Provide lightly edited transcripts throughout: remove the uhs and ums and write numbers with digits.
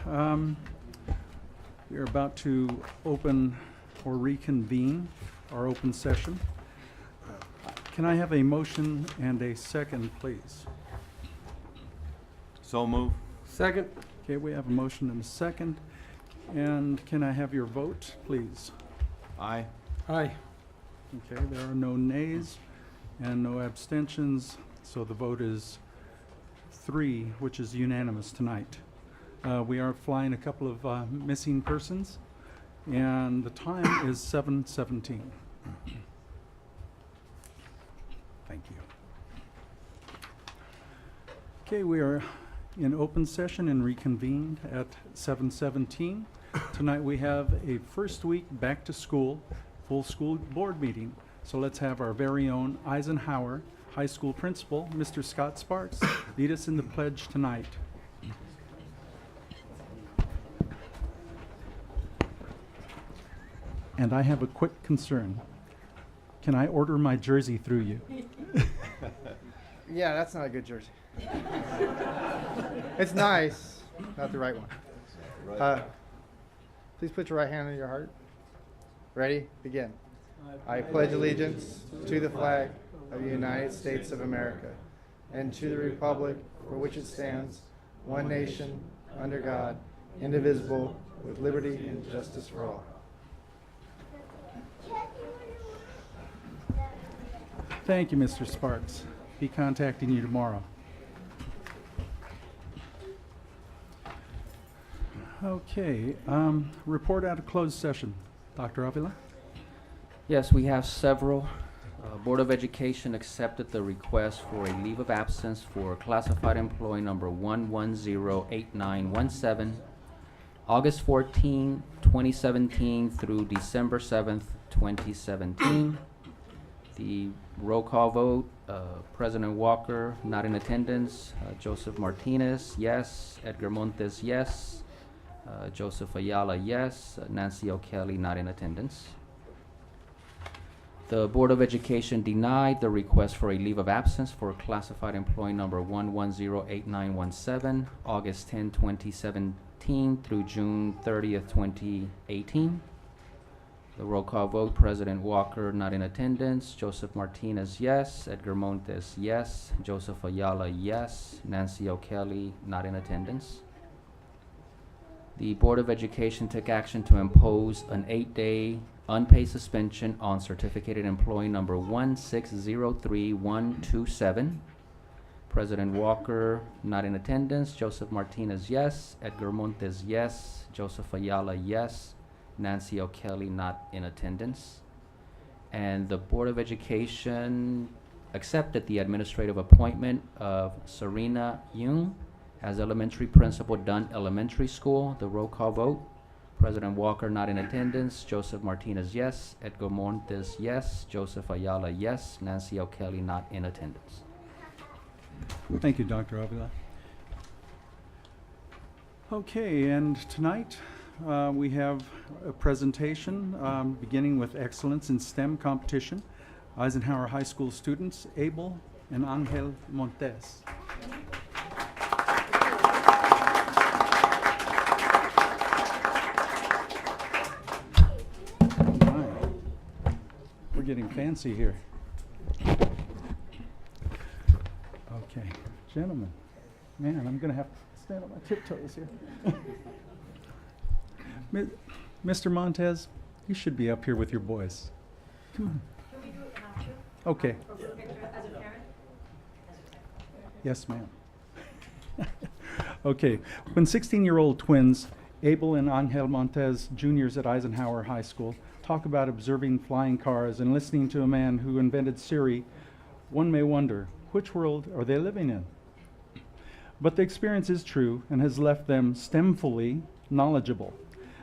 Um, We are about to open or reconvene our open session. Can I have a motion and a second, please? So move. Second. Okay, we have a motion and a second. And can I have your vote, please? Aye. Aye. Okay, there are no nays and no abstentions, so the vote is 3, which is unanimous tonight. We are flying a couple of missing persons, and the time is 7:17. Thank you. Okay, we are in open session and reconvened at 7:17. Tonight we have a first week back to school, full school board meeting. So let's have our very own Eisenhower High School principal, Mr. Scott Sparks, lead us in the pledge tonight. And I have a quick concern. Can I order my jersey through you? Yeah, that's not a good jersey. It's nice, not the right one. Please put your right hand on your heart. Ready? Begin. I pledge allegiance to the flag of the United States of America and to the republic for which it stands, one nation, under God, indivisible, with liberty and justice for all. Thank you, Mr. Sparks. Be contacting you tomorrow. Okay, report out of closed session. Dr. Avila? Yes, we have several. Board of Education accepted the request for a leave of absence for classified employee number 1108917, August 14, 2017 through December 7th, 2017. The roll call vote, President Walker, not in attendance. Joseph Martinez, yes. Edgar Montes, yes. Joseph Ayala, yes. Nancy O'Kelly, not in attendance. The Board of Education denied the request for a leave of absence for classified employee number 1108917, August 10, 2017 through June 30th, 2018. The roll call vote, President Walker, not in attendance. Joseph Martinez, yes. Edgar Montes, yes. Joseph Ayala, yes. Nancy O'Kelly, not in attendance. The Board of Education took action to impose an 8-day unpaid suspension on certificated employee number 1603127. President Walker, not in attendance. Joseph Martinez, yes. Edgar Montes, yes. Joseph Ayala, yes. Nancy O'Kelly, not in attendance. And the Board of Education accepted the administrative appointment of Serena Young as elementary principal, Dunn Elementary School. The roll call vote, President Walker, not in attendance. Joseph Martinez, yes. Edgar Montes, yes. Joseph Ayala, yes. Nancy O'Kelly, not in attendance. Thank you, Dr. Avila. Okay, and tonight we have a presentation beginning with Excellence in STEM Competition. Eisenhower High School students, Abel and Angel Montes. We're getting fancy here. Okay, gentlemen. Man, I'm going to have to stand on my tiptoes here. Mr. Montez, you should be up here with your boys. Come on. Can we do it after? Okay. Or for a picture as a parent? Yes, ma'am. Okay. When 16-year-old twins, Abel and Angel Montes, juniors at Eisenhower High School, talk about observing flying cars and listening to a man who invented Siri, one may wonder, which world are they living in? But the experience is true and has left them STEMfully knowledgeable.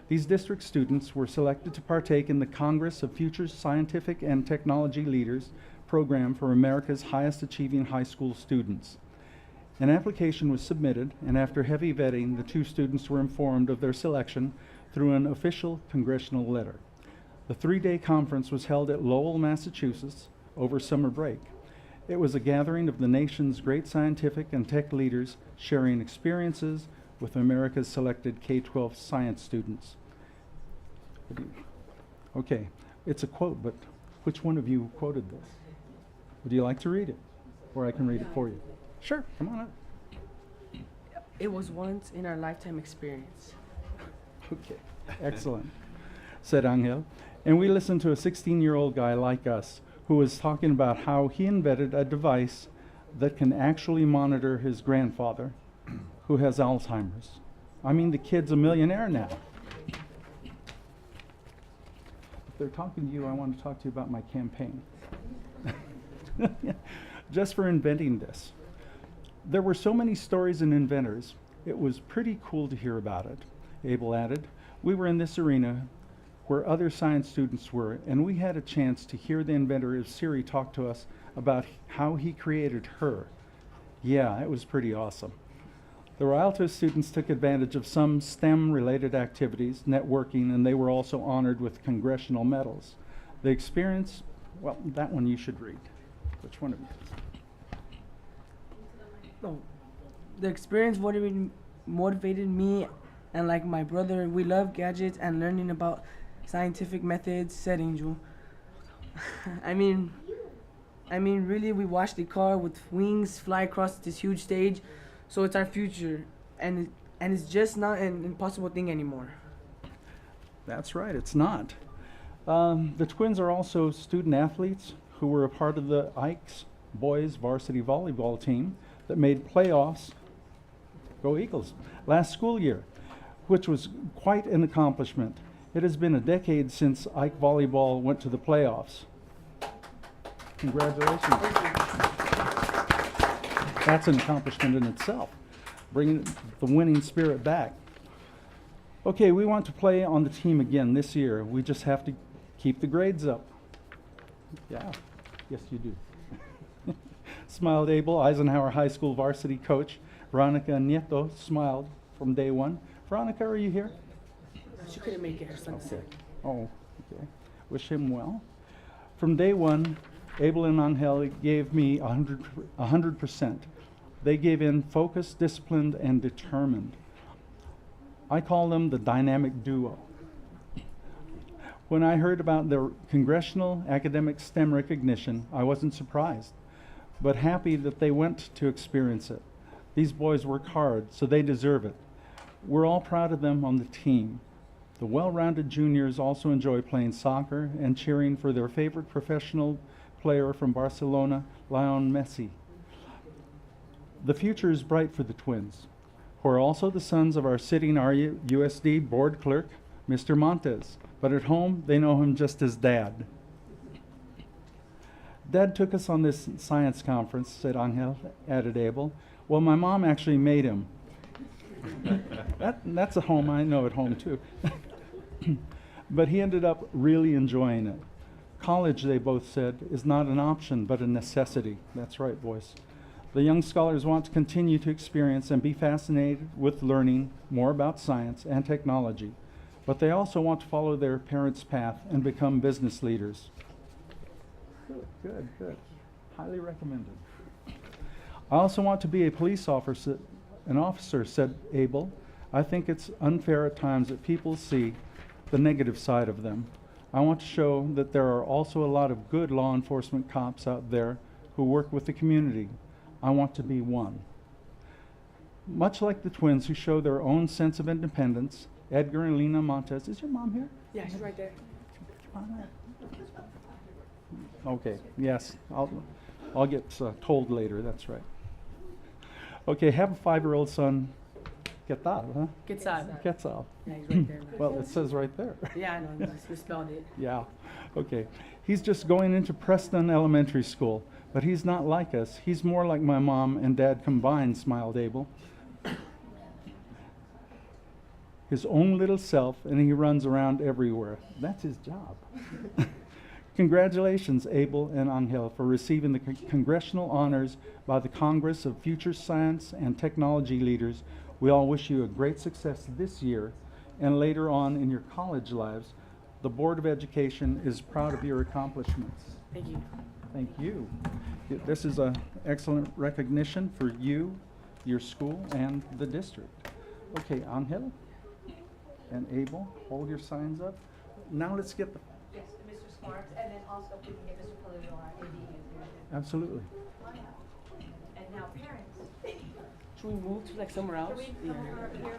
These district students were selected to partake in the Congress of Future Scientific and Technology Leaders program for America's highest achieving high school students. An application was submitted, and after heavy vetting, the two students were informed of their selection through an official congressional letter. The 3-day conference was held at Lowell, Massachusetts, over summer break. It was a gathering of the nation's great scientific and tech leaders sharing experiences, with America's selected K-12 science students. Okay, it's a quote, but which one of you quoted this? Would you like to read it? Or I can read it for you. Sure, come on up. It was once in our lifetime experience. Okay, excellent, said Angel. And we listened to a 16-year-old guy like us who was talking about how he invented a device that can actually monitor his grandfather who has Alzheimer's. I mean, the kid's a millionaire now. If they're talking to you, I want to talk to you about my campaign. Just for inventing this. There were so many stories and inventors, it was pretty cool to hear about it, Abel added. We were in this arena where other science students were, and we had a chance to hear the inventor of Siri talk to us about how he created her. Yeah, it was pretty awesome. The Rialto students took advantage of some STEM-related activities, networking, and they were also honored with congressional medals. The experience, well, that one you should read. Which one of you? No, the experience motivated me and like my brother. We love gadgets and learning about scientific methods, said Angel. I mean, really, we watched a car with wings fly across this huge stage, so it's our future, and it's just not an impossible thing anymore. That's right, it's not. The twins are also student athletes who were a part of the Ikes boys varsity volleyball team that made playoffs, go Eagles, last school year, which was quite an accomplishment. It has been a decade since Ike volleyball went to the playoffs. Congratulations. That's an accomplishment in itself, bringing the winning spirit back. Okay, we want to play on the team again this year. We just have to keep the grades up. Yeah, yes you do. Smiled Abel, Eisenhower High School varsity coach. Veronica Nieto smiled from day one. Veronica, are you here? She couldn't make it. Her son's Okay. sick. Oh, okay. Wish him well. From day one, Abel and Angel gave me 100%. They gave in focused, disciplined, and determined. I call them the dynamic duo. When I heard about the congressional academic STEM recognition, I wasn't surprised, but happy that they went to experience it. These boys work hard, so they deserve it. We're all proud of them on the team. The well-rounded juniors also enjoy playing soccer and cheering for their favorite professional player from Barcelona, Lionel Messi. The future is bright for the twins, who are also the sons of our sitting USD board clerk, Mr. Montes. But at home, they know him just as Dad. Dad took us on this science conference, said Angel, added Abel. Well, my mom actually made him. That's a home I know at home, too. But he ended up really enjoying it. College, they both said, is not an option, but a necessity. That's right, boys. The young scholars want to continue to experience and be fascinated with learning more about science and technology, but they also want to follow their parents' path and become business leaders. Good. Highly recommended. I also want to be a police officer, said Abel. I think it's unfair at times that people see the negative side of them. I want to show that there are also a lot of good law enforcement cops out there who work with the community. I want to be one. Much like the twins who show their own sense of independence, Edgar and Lena Montes. Is your mom here? Yeah, she's right there. Come on up. Okay, yes, I'll get told later, that's right. Okay, have a 5-year-old son. ¿Qué tal, huh? Quetzal. Quetzal. Yeah, he's right there. Well, it says right there. Yeah, I know. I spelled it. Yeah, okay. He's just going into Preston Elementary School, but he's not like us. He's more like my mom and dad combined, smiled Abel. His own little self, and he runs around everywhere. That's his job. Congratulations, Abel and Angel, for receiving the congressional honors by the Congress of Future Science and Technology Leaders. We all wish you a great success this year and later on in your college lives. The Board of Education is proud of your accomplishments. Thank you. Thank you. This is an excellent recognition for you, your school, and the district. Okay, Angel and Abel, hold your signs up. Now let's get the, Yes, Mr. Sparks, and then also if we can get Mr. Polito, our AD, here too. absolutely. And now parents. Should we move to like somewhere else? Can we come over here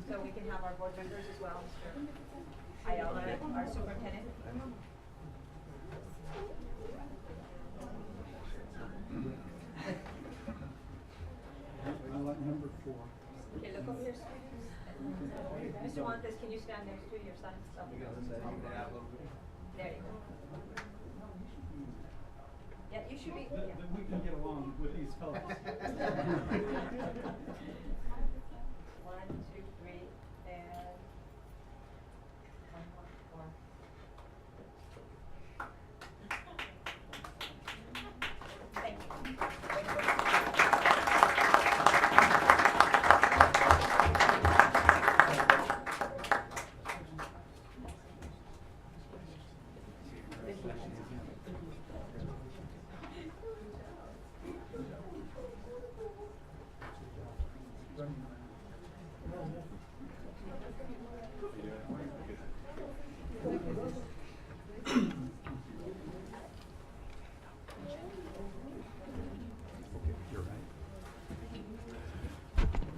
so we can have our board members as well, Mr. Ayala, our superintendent? Number 4. Okay, look over here, students. Mr. Montes, can you stand next to your son? There you go. Yeah, you should be, yeah. We can get along with these fellows. 1, 2, 3, and 1 more, 4. Thank you.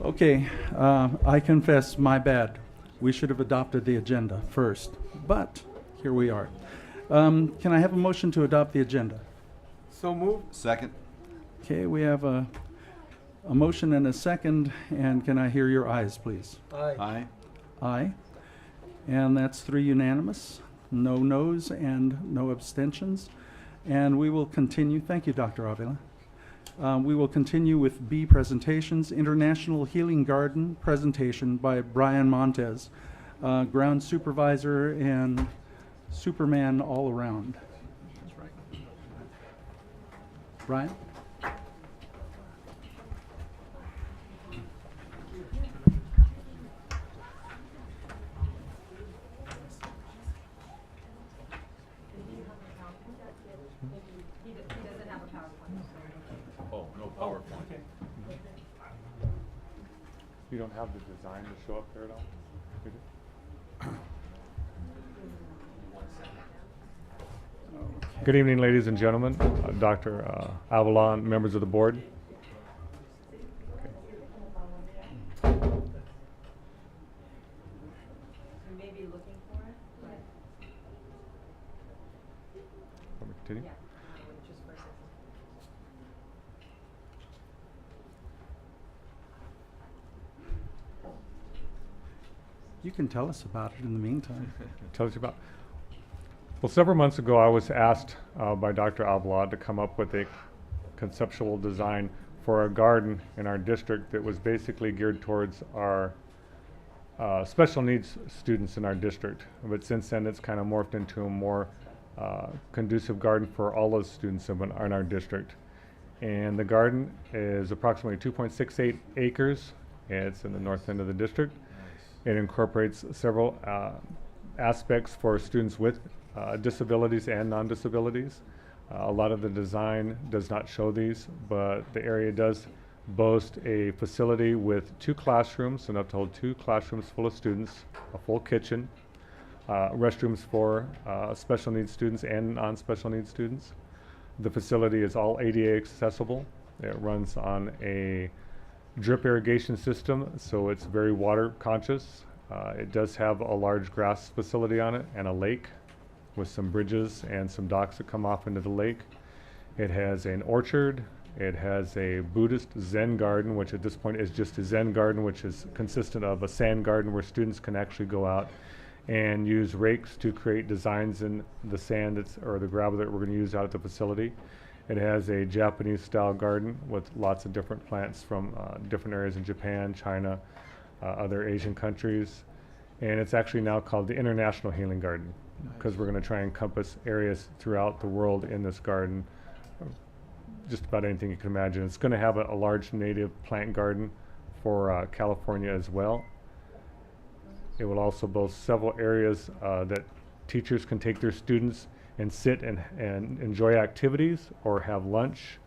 Okay, I confess, my bad. We should have adopted the agenda first, but here we are. Can I have a motion to adopt the agenda? So move. Second. Okay, we have a motion and a second, and can I hear your ayes, please? Aye. Aye. And that's 3 unanimous, no noes and no abstentions. And we will continue, thank you, Dr. Avila. We will continue with B presentations, International Healing Garden presentation by Brian Montez, ground supervisor and Superman all around. That's right. Brian? He doesn't have a PowerPoint. Oh, no PowerPoint. You don't have the design to show up there at all? You do? Good evening, ladies and gentlemen. Dr. Avalon, members of the board. You may be looking for it, but Want me to continue? yeah, just for a second. You can tell us about it in the meantime. Tell us about. Well, several months ago, I was asked by Dr. Avila to come up with a conceptual design for a garden in our district that was basically geared towards our special needs students in our district. But since then, it's kind of morphed into a more conducive garden for all those students in our district. And the garden is approximately 2.68 acres. It's in the north end of the district. It incorporates several aspects for students with disabilities and non-disabilities. A lot of the design does not show these, but the area does boast a facility with 2 classrooms, enough to hold 2 classrooms full of students, a full kitchen, restrooms for special needs students and non-special needs students. The facility is all ADA accessible. It runs on a drip irrigation system, so it's very water conscious. It does have a large grass facility on it and a lake with some bridges and some docks that come off into the lake. It has an orchard. It has a Buddhist Zen garden, which at this point is just a Zen garden, which is consistent of a sand garden where students can actually go out and use rakes to create designs in the sand or the gravel that we're going to use out at the facility. It has a Japanese style garden with lots of different plants from different areas in Japan, China, other Asian countries. And it's actually now called the International Healing Garden because we're going to try and encompass areas throughout the world in this garden. Just about anything you can imagine. It's going to have a large native plant garden for California as well. It will also boast several areas that teachers can take their students and sit and enjoy activities or have lunch.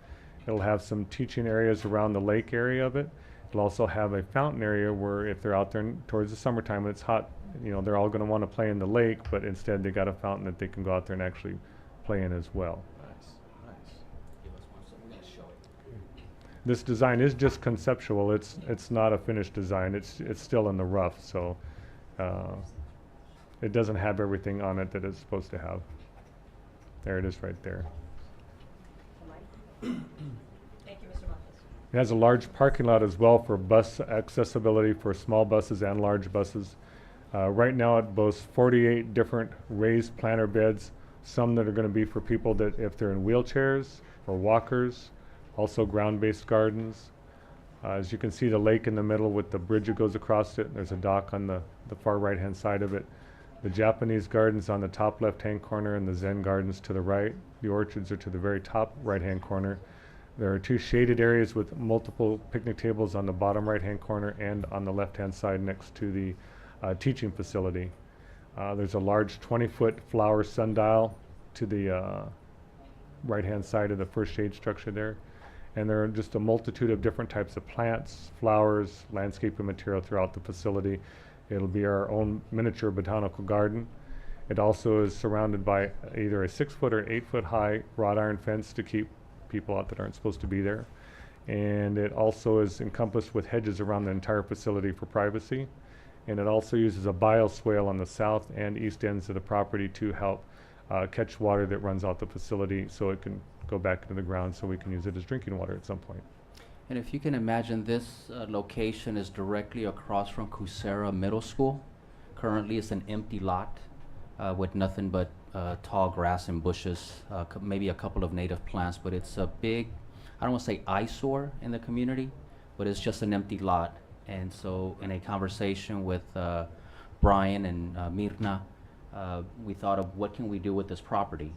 It'll have some teaching areas around the lake area of it, It'll also have a fountain area where if they're out there towards the summertime when it's hot, you know, they're all going to want to play in the lake, but instead they got a fountain that they can go out there and actually play in as well. This design is just conceptual. It's not a finished design. It's still in the rough, so it doesn't have everything on it that it's supposed to have. There it is right there. Thank you, Mr. Montes. It has a large parking lot as well for bus accessibility for small buses and large buses. Right now it boasts 48 different raised planter beds, some that are going to be for people that if they're in wheelchairs or walkers, also ground-based gardens. As you can see, the lake in the middle with the bridge that goes across it. There's a dock on the far right-hand side of it. The Japanese gardens on the top left-hand corner and the Zen gardens to the right. The orchards are to the very top right-hand corner. There are 2 shaded areas with multiple picnic tables on the bottom right-hand corner and on the left-hand side next to the teaching facility. There's a large 20-foot flower sundial to the right-hand side of the first shade structure there. And there are just a multitude of different types of plants, flowers, landscaping material throughout the facility. It'll be our own miniature botanical garden. It also is surrounded by either a 6-foot or 8-foot high wrought iron fence to keep people out that aren't supposed to be there. And it also is encompassed with hedges around the entire facility for privacy. And it also uses a bioswale on the south and east ends of the property to help catch water that runs out the facility so it can go back into the ground so we can use it as drinking water at some point. And if you can imagine, this location is directly across from Cusera Middle School. Currently, it's an empty lot with nothing but tall grass and bushes, maybe a couple of native plants, but it's a big, I don't want to say eyesore in the community, but it's just an empty lot. And so in a conversation with Brian and Mirna, we thought of what can we do with this property.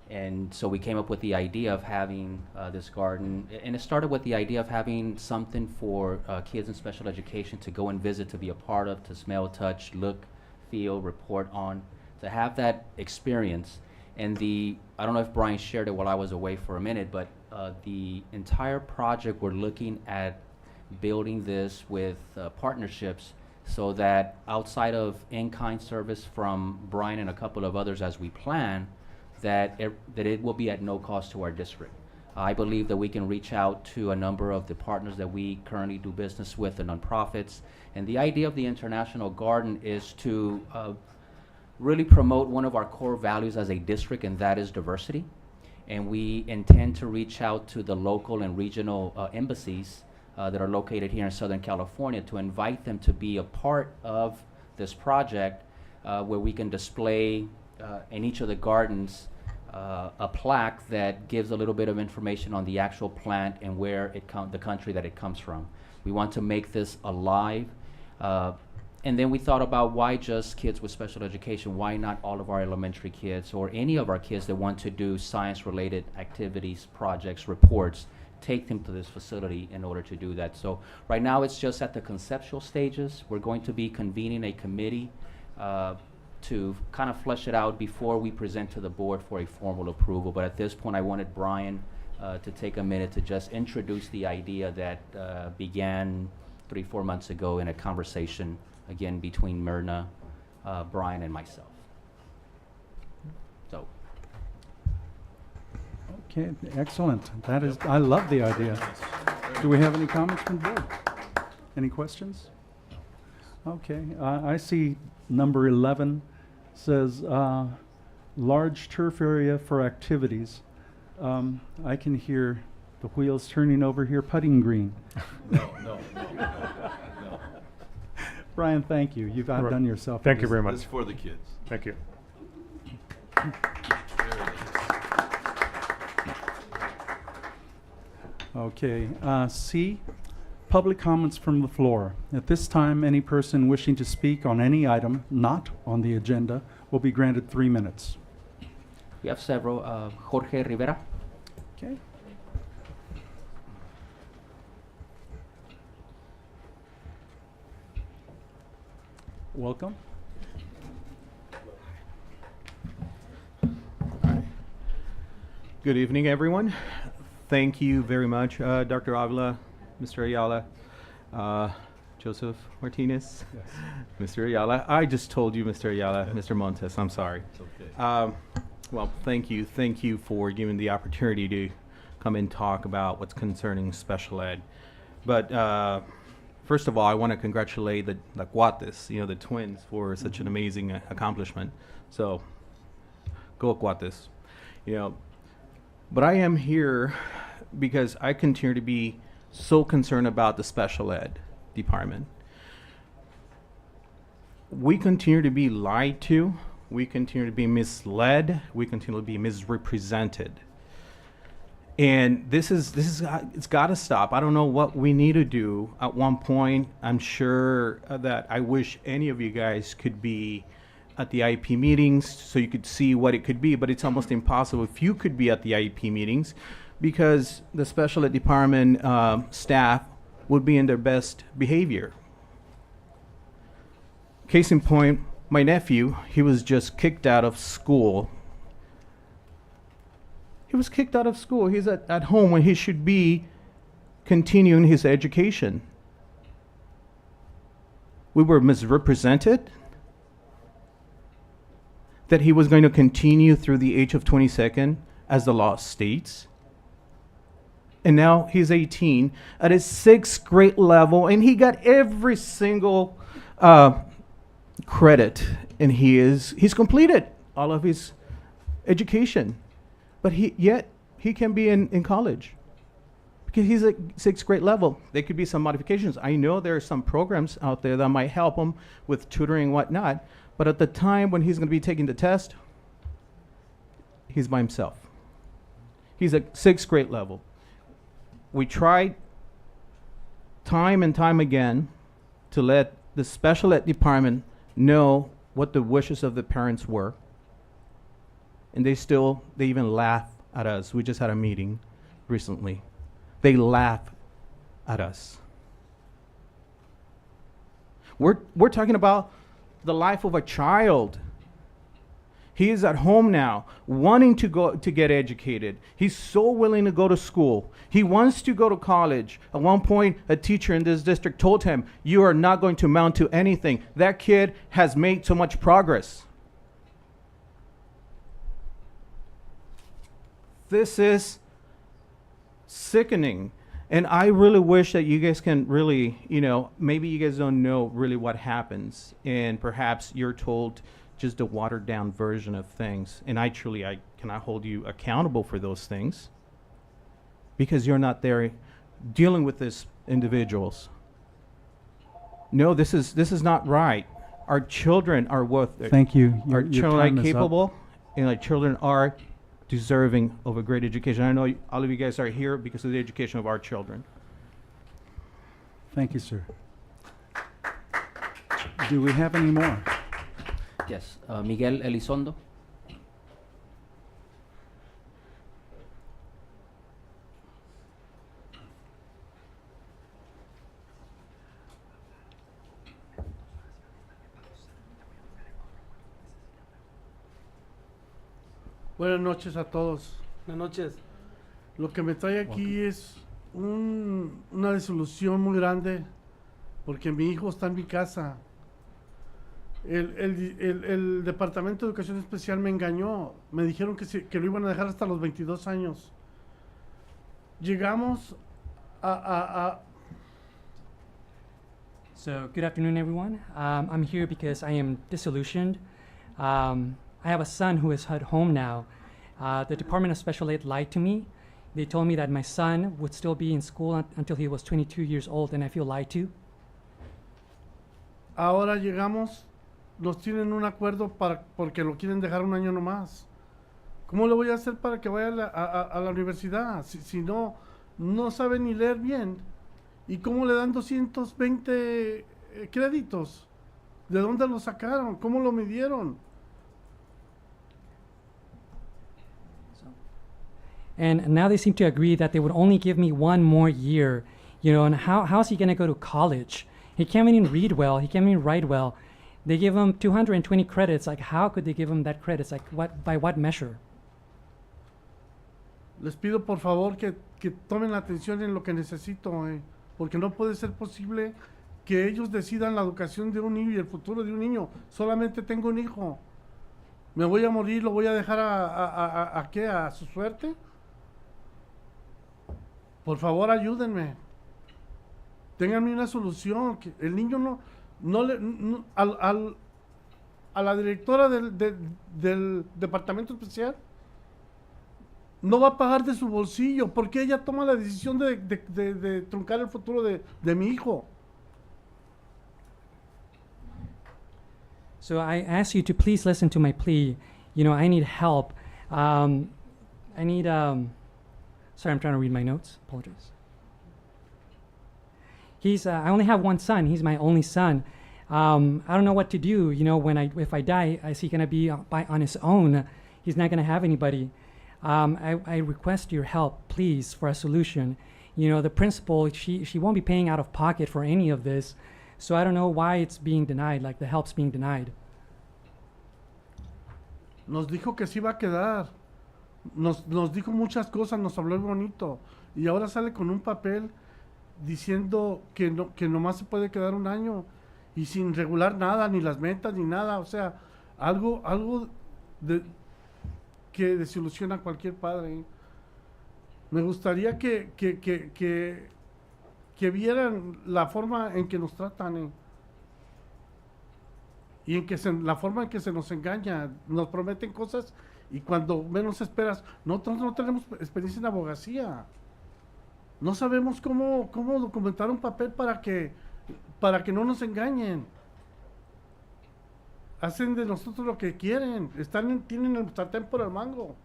And so we came up with the idea of having this garden, and it started with the idea of having something for kids in special education to go and visit, to be a part of, to smell, touch, look, feel, report on, to have that experience. And I don't know if Brian shared it while I was away for a minute, but the entire project, we're looking at building this with partnerships so that outside of in-kind service from Brian and a couple of others as we plan, that it will be at no cost to our district. I believe that we can reach out to a number of the partners that we currently do business with, the nonprofits. And the idea of the International Garden is to really promote one of our core values as a district, and that is diversity. And we intend to reach out to the local and regional embassies that are located here in Southern California to invite them to be a part of this project where we can display in each of the gardens a plaque that gives a little bit of information on the actual plant and where the country that it comes from. We want to make this alive. And then we thought about why just kids with special education? Why not all of our elementary kids or any of our kids that want to do science-related activities, projects, reports, take them to this facility in order to do that. So right now it's just at the conceptual stages. We're going to be convening a committee to kind of flesh it out before we present to the board for a formal approval. But at this point, I wanted Brian to take a minute to just introduce the idea that began 3-4 months ago in a conversation, again, between Myrna, Brian, and myself. So. Okay, excellent. I love the idea. Do we have any comments from the board? Any questions? Okay, I see number 11 says large turf area for activities. I can hear the wheels turning over here, putting green. No. Brian, thank you. You've outdone yourself. Thank you very much. This is for the kids. Thank you. Very nice. Okay, C, public comments from the floor. At this time, any person wishing to speak on any item not on the agenda will be granted 3 minutes. We have several. Jorge Rivera. Okay. Welcome. Good evening, everyone. Thank you very much, Dr. Avila, Mr. Ayala, Joseph Martinez. Yes. Mr. Ayala, I just told you, Mr. Ayala, Mr. Montes, I'm sorry. It's okay. Well, thank you for giving the opportunity to come and talk about what's concerning special ed. But first of all, I want to congratulate the Cuates, the twins, for such an amazing accomplishment. So, go Cuates. But I am here because I continue to be so concerned about the special ed department. We continue to be lied to. We continue to be misled. We continue to be misrepresented. And it's got to stop. I don't know what we need to do. At one point, I'm sure that I wish any of you guys could be at the IEP meetings so you could see what it could be, but it's almost impossible if you could be at the IEP meetings because the special ed department staff would be in their best behavior. Case in point, my nephew, he was just kicked out of school. He was kicked out of school. He's at home when he should be continuing his education. We were misrepresented that he was going to continue through the age of 22nd as the law states. And now he's 18 at his 6th grade level, and he got every single credit, and he's completed all of his education. But yet he can be in college because he's at 6th grade level. There could be some modifications. I know there are some programs out there that might help him with tutoring and whatnot, but at the time when he's going to be taking the test, he's by himself. He's at 6th grade level. We tried time and time again to let the special ed department know what the wishes of the parents were. And they even laugh at us. We just had a meeting recently. They laugh at us. We're talking about the life of a child. He is at home now, wanting to get educated. He's so willing to go to school. He wants to go to college. At one point, a teacher in this district told him, "You are not going to amount to anything." That kid has made so much progress. This is sickening. And I really wish that you guys can really, maybe you guys don't know really what happens. And perhaps you're told just a watered down version of things. And I cannot hold you accountable for those things because you're not there dealing with these individuals. No, this is not right. Our children are worth it. Thank you. Our Your children time are is up. capable, and our children are deserving of a great education. I know all of you guys are here because of the education of our children. Thank you, sir. Do we have any more? Yes, Miguel Elizondo. Buenas noches a todos. Buenas noches. Lo que me trae aquí es una desilusión muy grande porque mi hijo está en mi casa. El Departamento de Educación Especial me engañó. Me dijeron que lo iban a dejar hasta los 22 años. Llegamos a So, good afternoon, everyone. I'm here because I am disillusioned. I have a son who is at home now. The Department of Special Ed lied to me. They told me that my son would still be in school until he was 22 years old, and I feel lied to. Ahora llegamos, nos tienen un acuerdo porque lo quieren dejar un año nomás. ¿Cómo le voy a hacer para que vaya a la universidad? Si no sabe ni leer bien. ¿Y cómo le dan 220 créditos? ¿De dónde lo sacaron? ¿Cómo lo midieron? And now they seem to agree that they would only give me one more year. And how's he going to go to college? He can't even read well. He can't even write well. They give him 220 credits. Like, how could they give him that credits? Like, by what measure? Les pido por favor que tomen la atención en lo que necesito, porque no puede ser posible que ellos decidan la educación de un niño y el futuro de un niño. Solamente tengo un hijo. ¿Me voy a morir? ¿Lo voy a dejar a qué? ¿A su suerte? Por favor, ayúdenme. Ténganme una solución. Que el niño a la directora del departamento especial no va a pagar de su bolsillo, porque ella toma la decisión de truncar el futuro de mi hijo. So I ask you to please listen to my plea. You know, I need help. I need, sorry, I'm trying to read my notes. Apologies. I only have one son. He's my only son. I don't know what to do. You know, if I die, is he going to be on his own? He's not going to have anybody. I request your help, please, for a solution. You know, the principal, she won't be paying out of pocket for any of this. So I don't know why it's being denied, like the help's being denied. Nos dijo que se iba a quedar. Nos dijo muchas cosas, nos habló bonito. Y ahora sale con un papel diciendo que nomás se puede quedar un año y sin regular nada, ni las metas, ni nada. O sea, algo que desilusiona a cualquier padre. Me gustaría que vieran la forma en que nos tratan, y la forma en que se nos engaña. Nos prometen cosas y cuando menos esperas, nosotros no tenemos experiencia en abogacía, no sabemos cómo documentar un papel para que no nos engañen. Hacen de nosotros lo que quieren, tienen el sartén por el mango.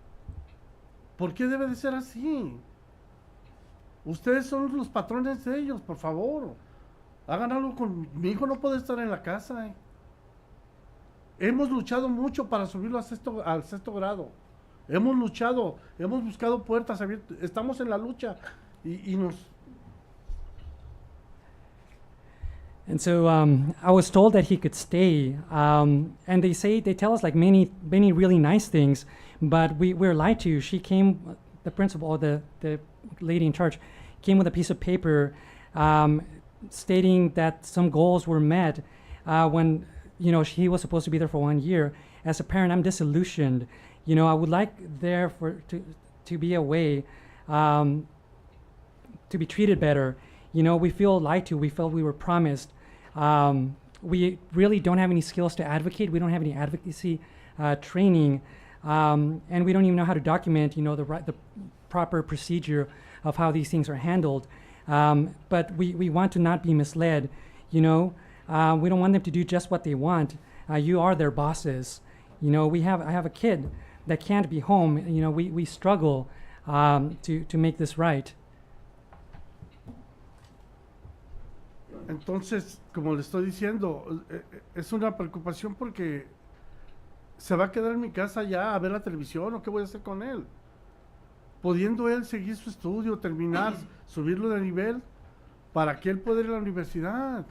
¿Por qué debe de ser así? Ustedes son los patrones de ellos, por favor. Hagan algo con mi hijo, no puede estar en la casa. Hemos luchado mucho para subirlo al sexto grado. Hemos luchado, hemos buscado puertas abiertas, estamos en la lucha y nos... And so I was told that he could stay, and they tell us like many really nice things, but we're lied to. She came, the principal, or the lady in charge, came with a piece of paper stating that some goals were met when, you know, he was supposed to be there for 1 year. As a parent, I'm disillusioned. You know, I would like there to be a way to be treated better. You know, we feel lied to. We felt we were promised. We really don't have any skills to advocate. We don't have any advocacy training, and we don't even know how to document, you know, the proper procedure of how these things are handled. But we want to not be misled. You know, we don't want them to do just what they want. You are their bosses. You know, I have a kid that can't be home. You know, we struggle to make this right. Entonces, como le estoy diciendo, es una preocupación porque se va a quedar en mi casa ya a ver la televisión, ¿o qué voy a hacer con él? Pudiendo él seguir su estudio, terminar, subirlo de nivel, para que él pueda ir a la universidad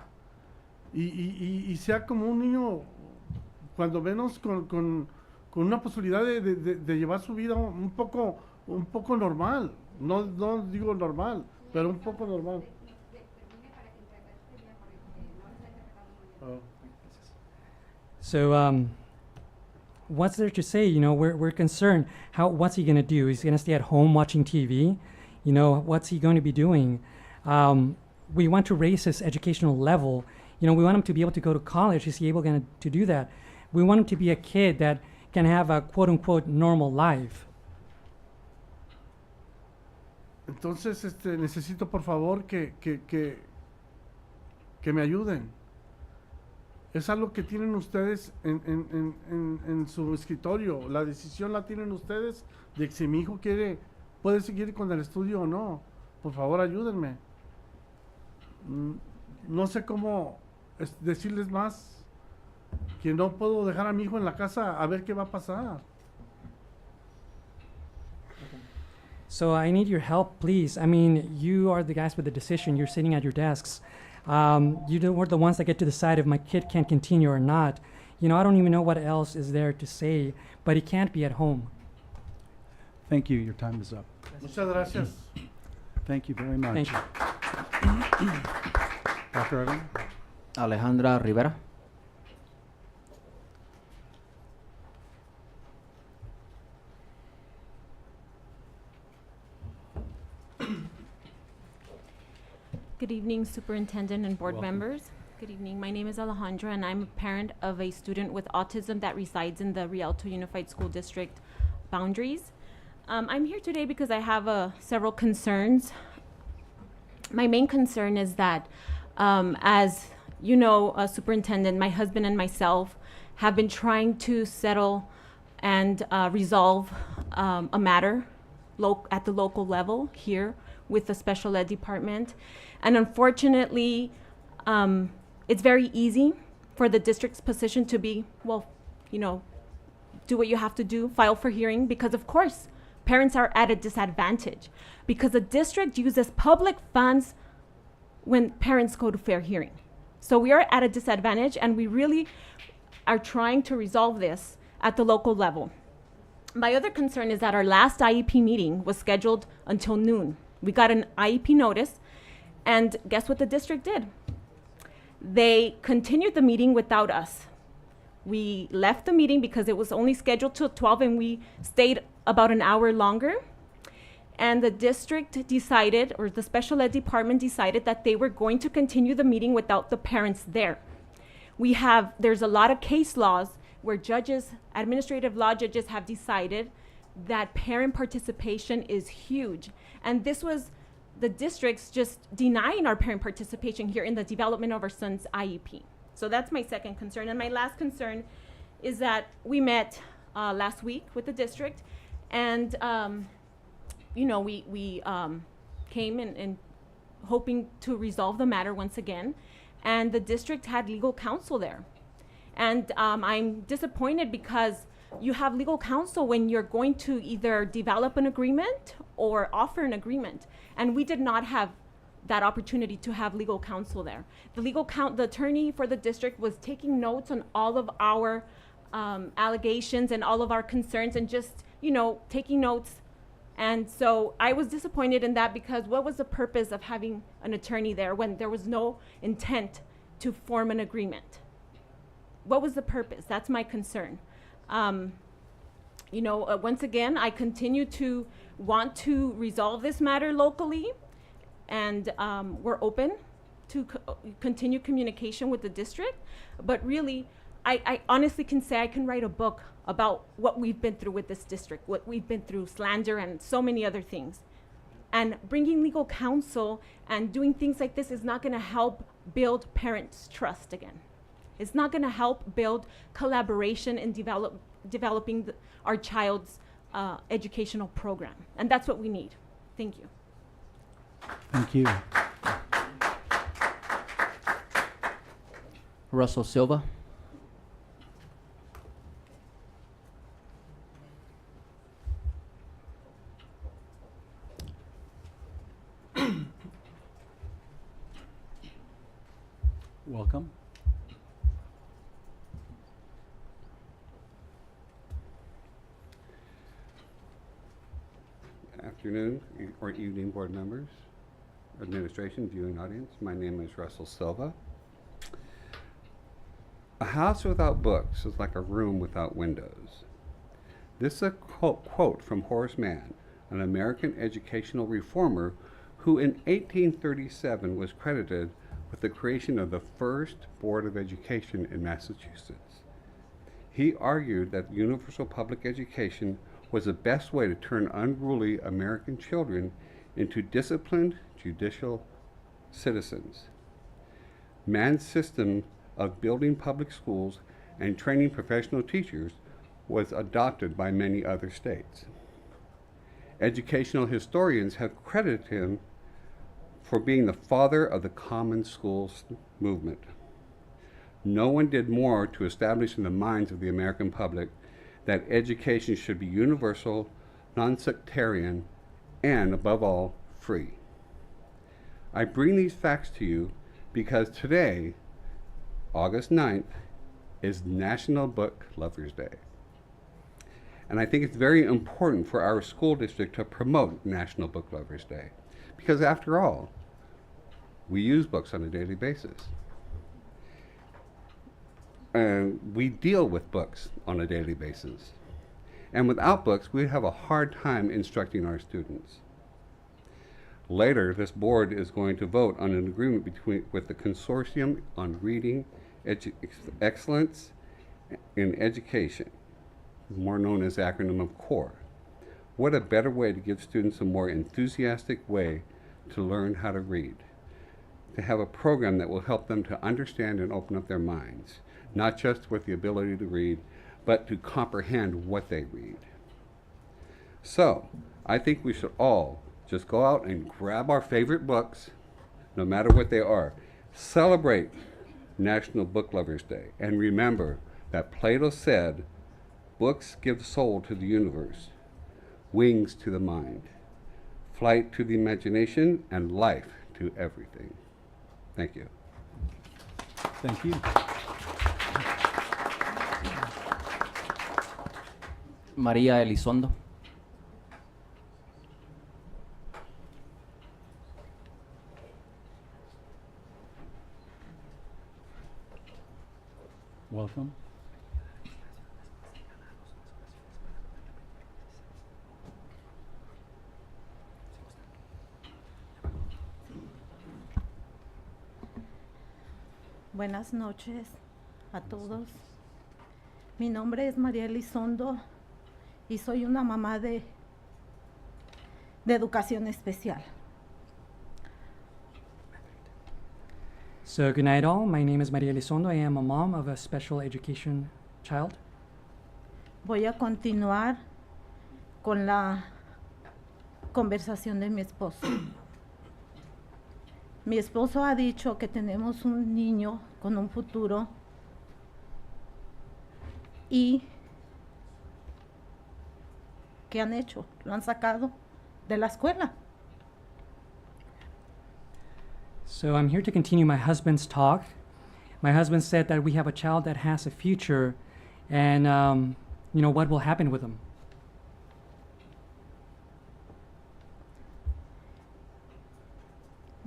y sea como un niño, cuando menos con una posibilidad de llevar su vida un poco normal. No digo normal, pero un poco normal. So, what's there to say? You know, we're concerned. What's he going to do? He's going to stay at home watching TV? You know, what's he going to be doing? We want to raise his educational level. You know, we want him to be able to go to college. Is he able to do that? We want him to be a kid that can have a quote-unquote normal life. Entonces, necesito por favor que me ayuden. Es algo que tienen ustedes en su escritorio. La decisión la tienen ustedes de si mi hijo puede seguir con el estudio o no. Por favor, ayúdenme. No sé cómo decirles más, que no puedo dejar a mi hijo en la casa a ver qué va a pasar. So I need your help, please. I mean, you are the guys with the decision. You're sitting at your desks. We're the ones that get to decide if my kid can continue or not. You know, I don't even know what else is there to say, but he can't be at home. Thank you. Your time is up. Muchas gracias. Thank you very much. Thank you. Dr. Ivan? Alejandra Rivera. Good evening, Superintendent and board members. Good evening. My name is Alejandra, and I'm a parent of a student with autism that resides in the Rialto Unified School District boundaries. I'm here today because I have several concerns. My main concern is that, as you know, Superintendent, my husband and myself have been trying to settle and resolve a matter at the local level here with the special ed department. And unfortunately, it's very easy for the district's position to be, well, you know, do what you have to do, file for hearing, because of course, parents are at a disadvantage because the district uses public funds when parents go to fair hearing. So we are at a disadvantage, and we really are trying to resolve this at the local level. My other concern is that our last IEP meeting was scheduled until noon. We got an IEP notice, and guess what the district did? They continued the meeting without us. We left the meeting because it was only scheduled till 12, and we stayed about an hour longer. And the district decided, or the special ed department decided, that they were going to continue the meeting without the parents there. There's a lot of case laws where judges, administrative law judges, have decided that parent participation is huge. And this was the district's just denying our parent participation here in the development of our son's IEP. So that's my second concern. And my last concern is that we met last week with the district, and you know, we came and hoping to resolve the matter once again, and the district had legal counsel there. And I'm disappointed because you have legal counsel when you're going to either develop an agreement or offer an agreement. And we did not have that opportunity to have legal counsel there. The attorney for the district was taking notes on all of our allegations and all of our concerns, and just, you know, taking notes. And so I was disappointed in that, because what was the purpose of having an attorney there when there was no intent to form an agreement? What was the purpose? That's my concern. You know, once again, I continue to want to resolve this matter locally, and we're open to continue communication with the district. But really, I honestly can say I can write a book about what we've been through with this district, what we've been through, slander and so many other things. And bringing legal counsel and doing things like this is not going to help build parents' trust again. It's not going to help build collaboration in developing our child's educational program. And that's what we need. Thank you. Thank you. Russell Silva. Welcome. Afternoon or evening, board members, administration, viewing audience. My name is Russell Silva. A house without books is like a room without windows. This is a quote from Horace Mann, an American educational reformer who in 1837 was credited with the creation of the first Board of Education in Massachusetts. He argued that universal public education was the best way to turn unruly American children into disciplined judicial citizens. Mann's system of building public schools and training professional teachers was adopted by many other states. Educational historians have credited him for being the father of the common schools movement. No one did more to establish in the minds of the American public that education should be universal, non-sectarian, and above all, free. I bring these facts to you because today, August 9th, is National Book Lovers Day. And I think it's very important for our school district to promote National Book Lovers Day. Because after all, We use books on a daily basis. And we deal with books on a daily basis. And without books, we have a hard time instructing our students. Later, this board is going to vote on an agreement with the Consortium on Reading Excellence in Education, more known as the acronym of CORE. What a better way to give students a more enthusiastic way to learn how to read, to have a program that will help them to understand and open up their minds, not just with the ability to read, but to comprehend what they read. So, I think we should all just go out and grab our favorite books, no matter what they are. Celebrate National Book Lovers Day, and remember that Plato said, books give soul to the universe, wings to the mind, flight to the imagination, and life to everything. Thank you. Thank you. María Elizondo. Welcome. Buenas noches a todos. Mi nombre es María Elizondo y soy una mamá de educación especial. So, good night, all. My name is Maria Elizondo. I am a mom of a special education child. Voy a continuar con la conversación de mi esposo. Mi esposo ha dicho que tenemos un niño con un futuro y ¿qué han hecho? Lo han sacado de la escuela. So, I'm here to continue my husband's talk. My husband said that we have a child that has a future, and what will happen with him?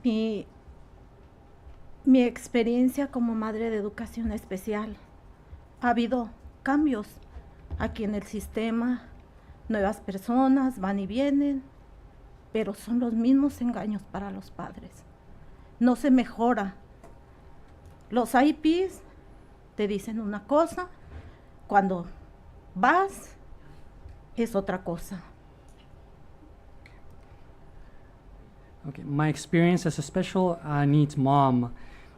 Mi experiencia como madre de educación especial, ha habido cambios aquí en el sistema, nuevas personas van y vienen, pero son los mismos engaños para los padres. No se mejora. Los IPs te dicen una cosa, cuando vas es otra cosa. Okay, my experience as a special needs mom,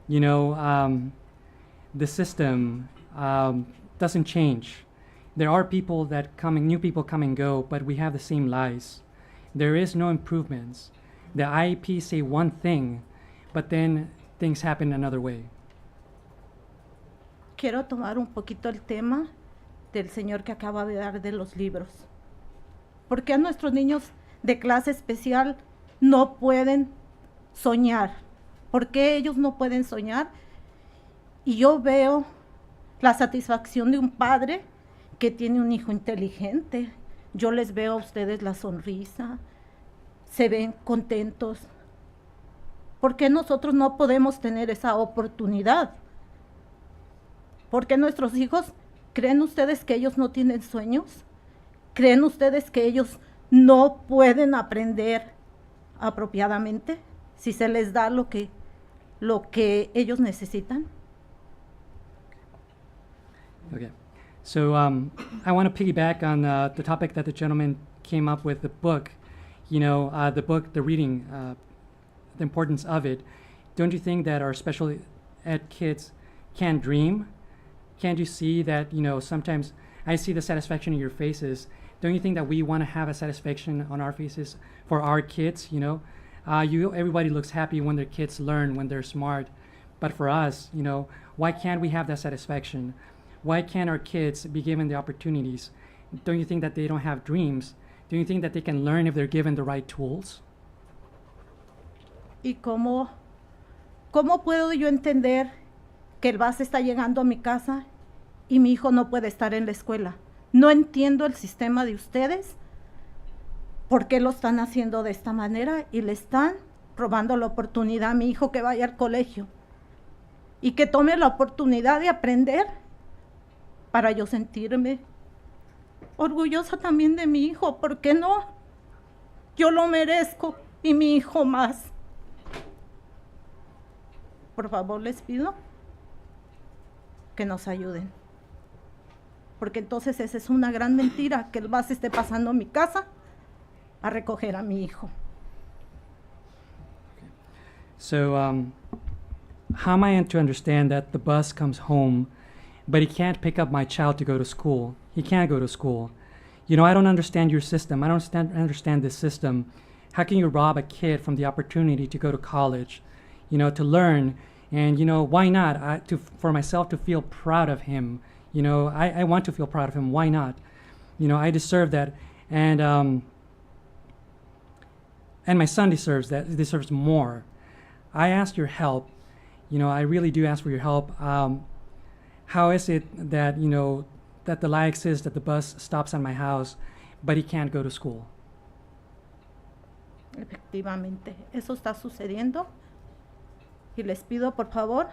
the system doesn't change. There are people that new people come and go, but we have the same lies. There is no improvements. The IEP say one thing, but then things happen another way. Quiero tomar un poquito el tema del señor que acaba de dar de los libros. ¿Por qué nuestros niños de clase especial no pueden soñar? ¿Por qué ellos no pueden soñar? Y yo veo la satisfacción de un padre que tiene un hijo inteligente. Yo les veo a ustedes la sonrisa, se ven contentos. ¿Por qué nosotros no podemos tener esa oportunidad? ¿Por qué nuestros hijos, creen ustedes que ellos no tienen sueños? ¿Creen ustedes que ellos no pueden aprender apropiadamente si se les da lo que ellos necesitan? Okay, so I want to piggyback on the topic that the gentleman came up with, the book. The book, the reading, the importance of it. Don't you think that our special ed kids can dream? Can't you see that, sometimes I see the satisfaction in your faces. Don't you think that we want to have a satisfaction on our faces for our kids, everybody looks happy when their kids learn, when they're smart. But for us, why can't we have that satisfaction? Why can't our kids be given the opportunities? Don't you think that they don't have dreams? Don't you think that they can learn if they're given the right tools? ¿Y cómo puedo yo entender que el bus está llegando a mi casa y mi hijo no puede estar en la escuela? No entiendo el sistema de ustedes, por qué lo están haciendo de esta manera y le están robando la oportunidad a mi hijo que vaya al colegio y que tome la oportunidad de aprender para yo sentirme orgullosa también de mi hijo. ¿Por qué no? Yo lo merezco y mi hijo más. Por favor, les pido que nos ayuden, porque entonces esa es una gran mentira, que el bus esté pasando a mi casa a recoger a mi hijo. So, how am I to understand that the bus comes home, but he can't pick up my child to go to school? He can't go to school. You know, I don't understand your system. I don't understand this system. How can you rob a kid from the opportunity to go to college, you know, to learn? And, you know, why not? For myself to feel proud of him. You know, I want to feel proud of him. Why not? You know, I deserve that. And my son deserves that. He deserves more. I ask your help. You know, I really do ask for your help. How is it that, you know, that the lie exists that the bus stops at my house, but he can't go to school? Efectivamente, eso está sucediendo. Y les pido, por favor,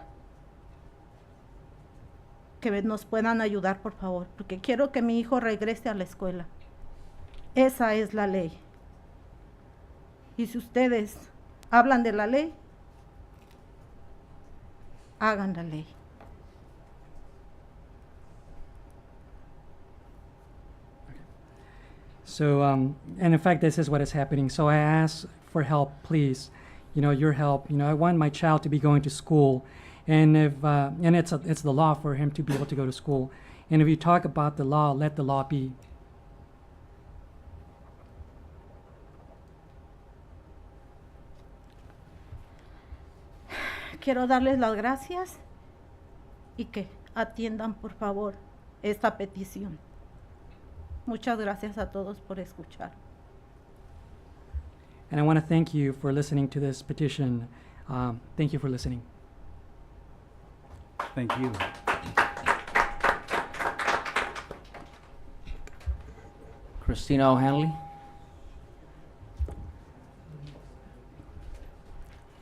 que nos puedan ayudar, por favor, porque quiero que mi hijo regrese a la escuela. Esa es la ley. Y si ustedes hablan de la ley, hagan la ley. So, and in fact, this is what is happening. So I ask for help, please. You know, your help. You know, I want my child to be going to school, and if and it's the law for him to be able to go to school. And if you talk about the law, let the law be. Quiero darles las gracias y que atiendan, por favor, esta petición. Muchas gracias a todos por escuchar. And I want to thank you for listening to this petition. Thank you for listening. Thank you. Christina O'Hanley.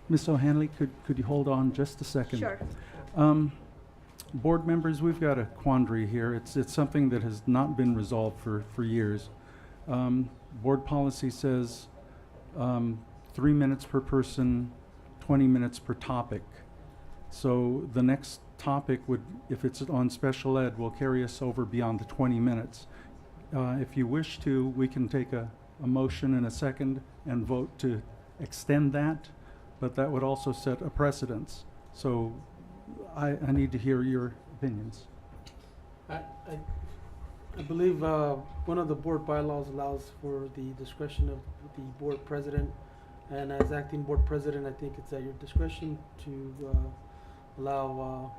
Ms. O'Hanley, could you hold on just a second? Sure. Board members, we've got a quandary here. It's something that has not been resolved for years. Board policy says 3 minutes per person, 20 minutes per topic. So the next topic would, if it's on special ed, will carry us over beyond the 20 minutes. If you wish to, we can take a motion and a second and vote to extend that, but that would also set a precedence. So I need to hear your opinions. I believe one of the board bylaws allows for the discretion of the board president, and as acting board president, I think it's at your discretion to allow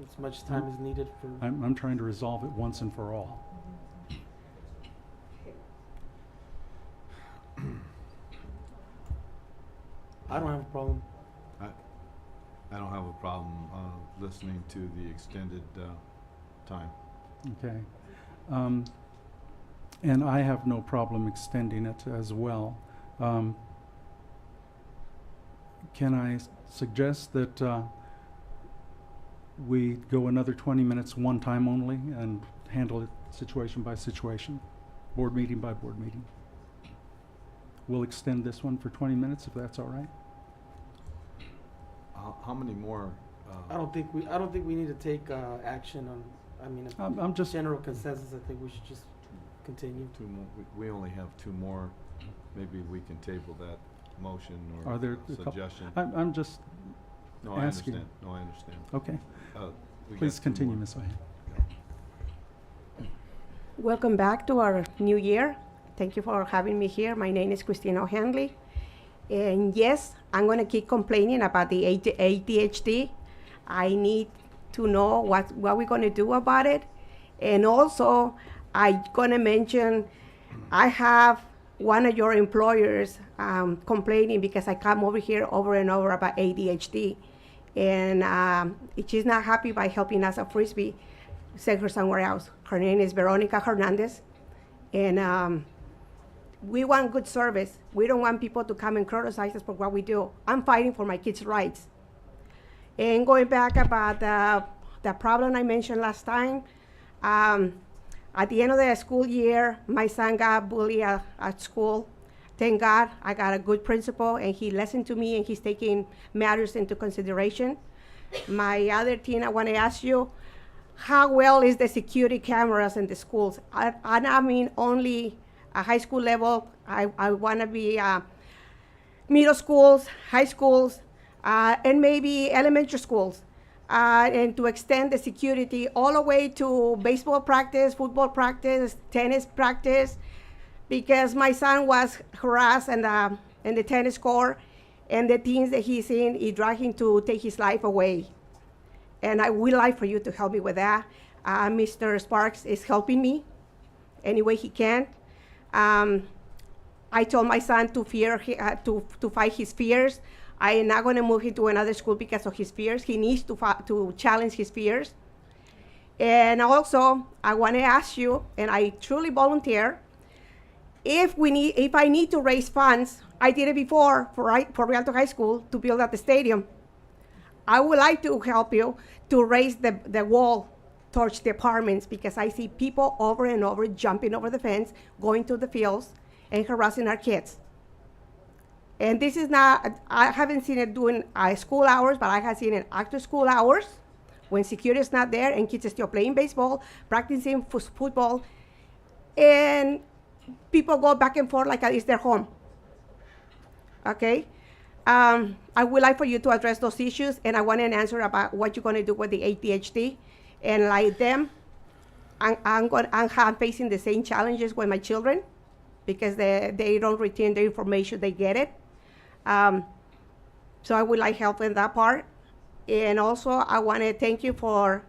as much time as needed for. I'm trying to resolve it once and for all. I don't have a problem. I don't have a problem listening to the extended time. Okay. And I have no problem extending it as well. Can I suggest that we go another 20 minutes one time only and handle it situation by situation, board meeting by board meeting? We'll extend this one for 20 minutes if that's all right. How many more? I don't think we need to take action on. I mean, I'm just general consensus. I think we should just continue. Two more. We only have two more. Maybe we can table that motion or Are there a couple- suggestion. I'm just No, I asking. understand. No, I understand. Okay. We Please got two continue, more. Ms. O'Hanley. Welcome back to our new year. Thank you for having me here. My name is Christina O'Hanley. And yes, I'm going to keep complaining about the ADHD. I need to know what we're going to do about it. And also, I'm going to mention, I have one of your employers complaining because I come over here over and over about ADHD. And she's not happy by helping us at Frisbee. Send her somewhere else. Her name is Veronica Hernandez. And we want good service. We don't want people to come and criticize us for what we do. I'm fighting for my kids' rights. And going back about the problem I mentioned last time, at the end of the school year, my son got bullied at school. Thank God I got a good principal, and he listened to me, and he's taking matters into consideration. My other thing I want to ask you, how well is the security cameras in the schools? I mean only a high school level. I want to be middle schools, high schools, and maybe elementary schools. And to extend the security all the way to baseball practice, football practice, tennis practice, because my son was harassed in the tennis court, and the things that he's in, it dragged him to take his life away. And I would like for you to help me with that. Mr. Sparks is helping me any way he can. I told my son to fight his fears. I am not going to move him to another school because of his fears. He needs to challenge his fears. And also, I want to ask you, and I truly volunteer, if I need to raise funds, I did it before for Rialto High School to build up the stadium. I would like to help you to raise the wall towards the apartments, because I see people over and over jumping over the fence, going to the fields, and harassing our kids. And this is not, I haven't seen it during school hours, but I have seen it after school hours when security is not there and kids are still playing baseball, practicing football, and people go back and forth like it's their home. Okay? I would like for you to address those issues, and I want an answer about what you're going to do with the ADHD. And like them, I'm facing the same challenges with my children, because they don't retain the information, they get it. So I would like help in that part. And also, I want to thank you for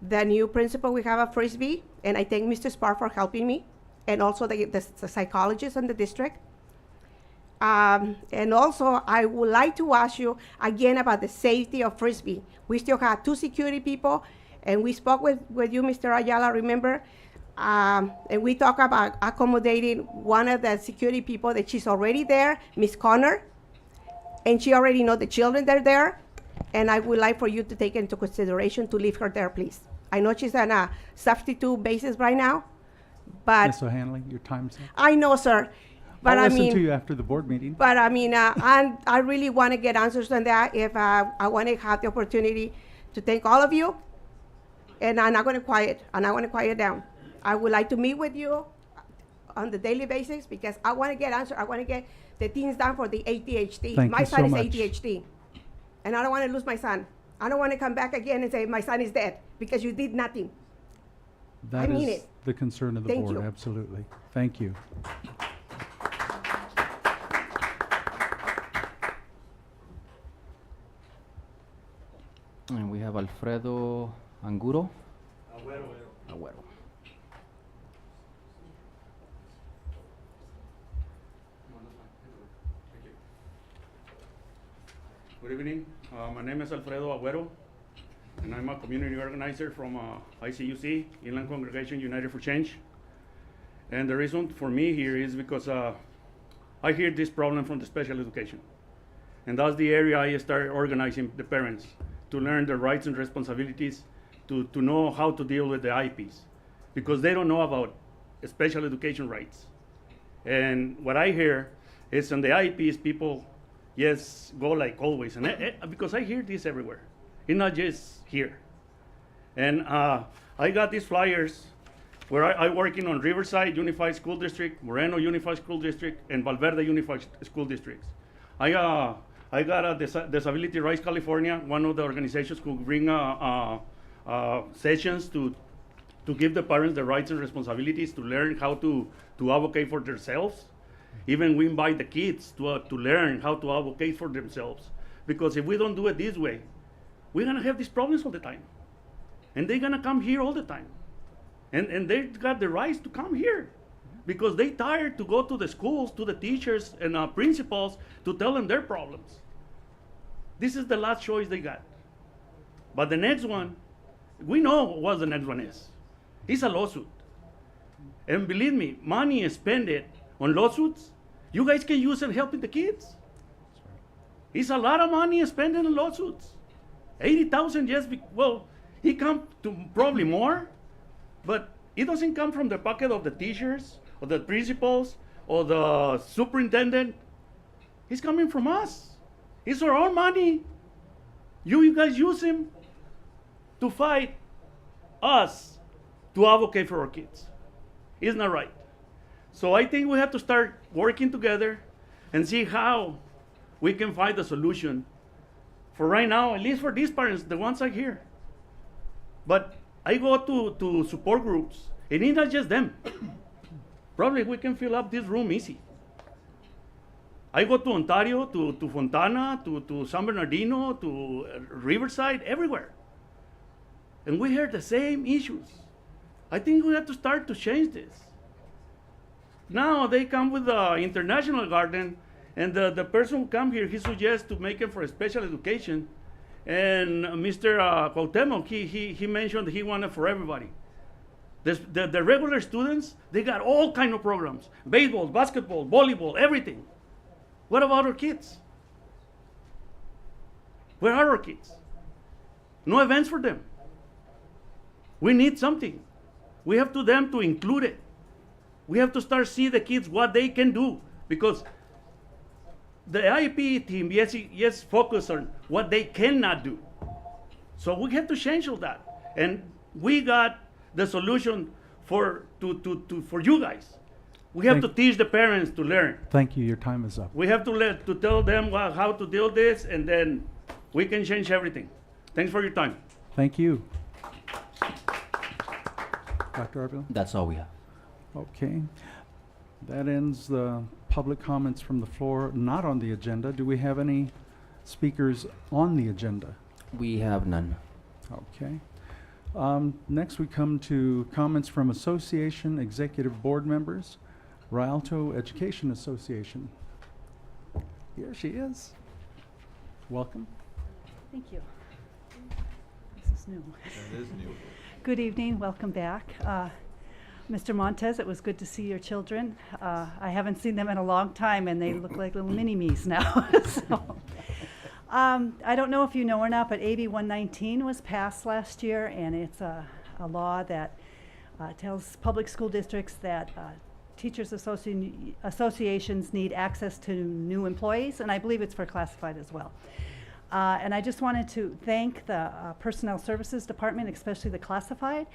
the new principal we have at Frisbee, and I thank Mr. Spar for helping me, and also the psychologist in the district. And also, I would like to ask you again about the safety of Frisbee. We still have 2 security people, and we spoke with you, Mr. Ayala, remember? And we talked about accommodating one of the security people that she's already there, Miss Connor, and she already knows the children that are there, and I would like for you to take into consideration to leave her there, please. I know she's on a substitute basis right now, but... Ms. O'Hanley, your time's up. I know, sir. But I'll listen to you after the board meeting. But I mean, I really want to get answers on that. If I want to have the opportunity to thank all of you, and I'm not going to quiet. I'm not going to quiet down. I would like to meet with you on the daily basis, because I want to get answers. I want to get the things done for the ADHD. Thank my you son so is much. ADHD, and I don't want to lose my son. I don't want to come back again and say my son is dead because you did nothing. That I mean is it. the concern of the Thank board, you. absolutely. Thank you. And we have Alfredo Anguro. Agüero. Good evening. My name is Alfredo Agüero, and I'm a community organizer from ICUC, Inland Congregation United for Change. And the reason for me here is because I hear this problem from the special education. And that's the area I started organizing the parents to learn their rights and responsibilities, to know how to deal with the IPs, because they don't know about special education rights. And what I hear is on the IPs, people, yes, go like always. And because I hear this everywhere. It's not just here. And I got these flyers where I working on Riverside Unified School District, Moreno Unified School District, and Valverde Unified School Districts. I got a Disability Rights California, one of the organizations who bring sessions to give the parents the rights and responsibilities to learn how to advocate for themselves. Even we invite the kids to learn how to advocate for themselves. Because if we don't do it this way, we're gonna have these problems all the time. And they're gonna come here all the time. And they've got the rights to come here, because they tired to go to the schools, to the teachers and principals to tell them their problems. This is the last choice they got. But the next one, we know what the next one is. It's a lawsuit. And believe me, money is spent on lawsuits, you guys can use it helping the kids. It's a lot of money spending on lawsuits. 80,000 just, well, it comes to probably more, but it doesn't come from the pocket of the teachers or the principals or the superintendent. It's coming from us. It's our own money. You guys use him to fight us to advocate for our kids. It's not right. So I think we have to start working together and see how we can find a solution for right now, at least for these parents, the ones I hear. But I go to support groups, and it's not just them. Probably we can fill up this room easy. I go to Ontario, to Fontana, to San Bernardino, to Riverside, everywhere. And we hear the same issues. I think we have to start to change this. Now they come with the international garden, and the person who come here, he suggests to make it for special education. And Mr. Cuauhtemoc, he mentioned he wanted for everybody. The regular students, they got all kind of programs. Baseball, basketball, volleyball, everything. What about our kids? Where are our kids? No events for them. We need something. We have to them to include it. We have to start see the kids what they can do, because the IEP team, yes, focus on what they cannot do. So we have to change all that, and we got the solution for you guys. We have to teach the parents to learn. Thank you. Your time is up. We have to tell them how to deal this, and then we can change everything. Thanks for your time. Thank you. Dr. Arvila? That's all we have. Okay. That ends the public comments from the floor, not on the agenda. Do we have any speakers on the agenda? We have none. Okay. Next, we come to comments from association executive board members. Rialto Education Association. Here she is. Welcome. Thank you. This is new. That is new. Good evening. Welcome back. Mr. Montez, it was good to see your children. I haven't seen them in a long time, and they look like little mini-me's now. So, I don't know if you know or not, but AB 119 was passed last year, and it's a law that tells public school districts that teachers associations need access to new employees, and I believe it's for classified as well. And I just wanted to thank the Personnel Services Department, especially the classified.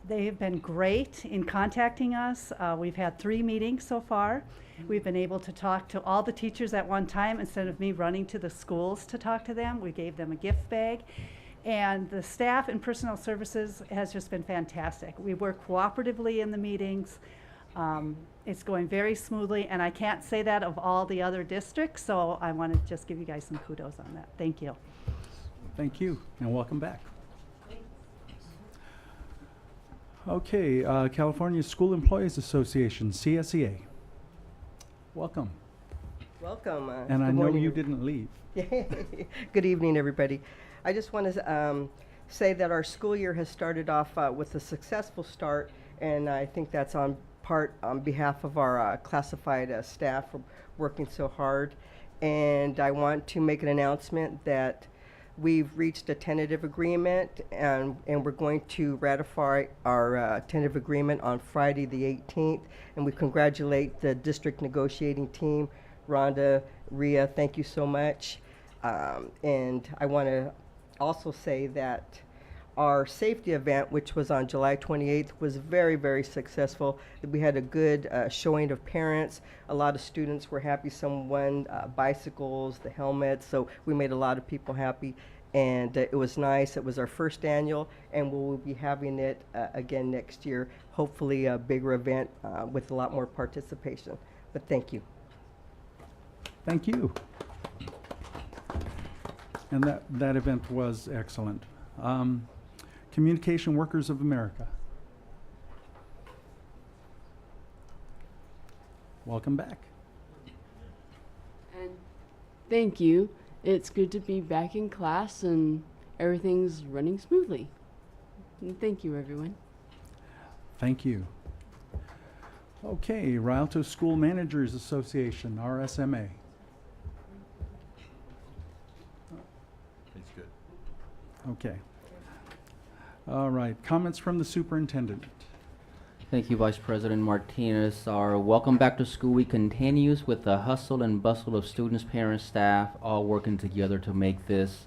They have been great in contacting us. We've had 3 meetings so far. We've been able to talk to all the teachers at one time instead of me running to the schools to talk to them. We gave them a gift bag. And the staff in Personnel Services has just been fantastic. We work cooperatively in the meetings. It's going very smoothly, and I can't say that of all the other districts, so I want to just give you guys some kudos on that. Thank you. Thank you, and welcome back. Okay, California School Employees Association, CSEA. Welcome. Welcome. And I good know morning. you didn't leave. Good evening, everybody. I just want to say that our school year has started off with a successful start, and I think that's on behalf of our classified staff for working so hard. And I want to make an announcement that we've reached a tentative agreement, and we're going to ratify our tentative agreement on Friday the 18th. And we congratulate the district negotiating team. Rhonda, Ria, thank you so much. And I want to also say that our safety event, which was on July 28th, was very, very successful. We had a good showing of parents. A lot of students were happy. Some won bicycles, the helmets, so we made a lot of people happy. And it was nice. It was our first annual, and we'll be having it again next year. Hopefully a bigger event with a lot more participation. But thank you. Thank you. And that event was excellent. Communication Workers of America. Welcome back. And thank you. It's good to be back in class and everything's running smoothly. And thank you, everyone. Thank you. Okay, Rialto School Managers Association, RSMA. It's good. Okay. All right, comments from the superintendent. Thank you, Vice President Martinez. Our Welcome Back to School Week continues with the hustle and bustle of students, parents, staff, all working together to make this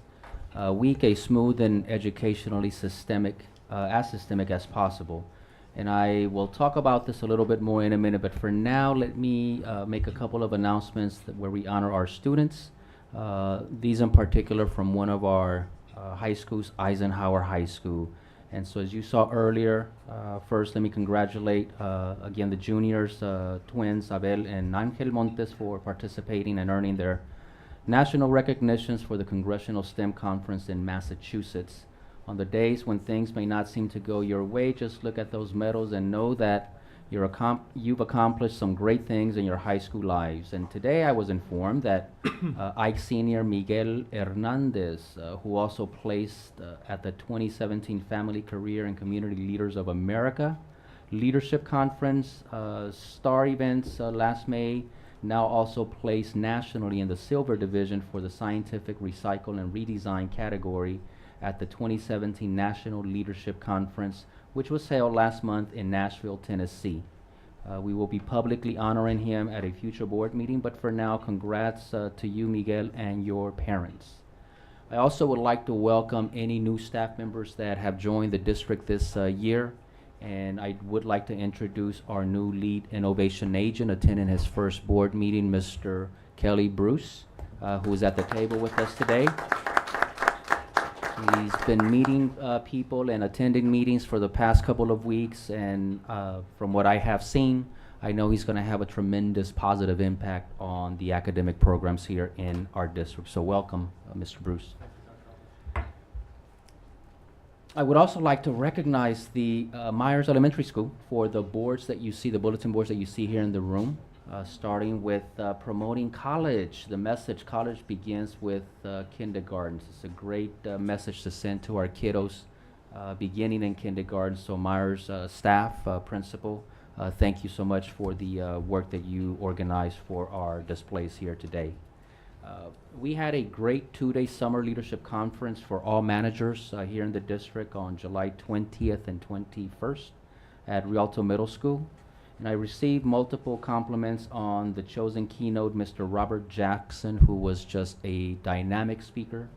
week a smooth and educationally systemic as possible. And I will talk about this a little bit more in a minute, but for now, let me make a couple of announcements where we honor our students. These in particular from one of our high schools, Eisenhower High School. And so as you saw earlier, first let me congratulate again the juniors, twins Abel and Angel Montes, for participating and earning their national recognitions for the Congressional STEM Conference in Massachusetts. On the days when things may not seem to go your way, just look at those medals and know that you've accomplished some great things in your high school lives. And today I was informed that Ike Senior Miguel Hernandez, who also placed at the 2017 Family, Career, and Community Leaders of America Leadership Conference star events last May, now also placed nationally in the silver division for the Scientific Recycle and Redesign category at the 2017 National Leadership Conference, which was held last month in Nashville, Tennessee. We will be publicly honoring him at a future board meeting, but for now, congrats to you, Miguel, and your parents. I also would like to welcome any new staff members that have joined the district this year, and I would like to introduce our new lead innovation agent attending his first board meeting, Mr. Kelly Bruce, who is at the table with us today. He's been meeting people and attending meetings for the past couple of weeks, and from what I have seen, I know he's going to have a tremendous positive impact on the academic programs here in our district. So welcome, Mr. Bruce. I would also like to recognize the Myers Elementary School for the boards that you see, the bulletin boards that you see here in the room. Starting with promoting college. The message, college begins with kindergarten. It's a great message to send to our kiddos beginning in kindergarten. So Myers staff, principal, thank you so much for the work that you organized for our displays here today. We had a great two-day summer leadership conference for all managers here in the district on July 20th and 21st at Rialto Middle School. And I received multiple compliments on the chosen keynote, Mr. Robert Jackson, who was just a dynamic speaker,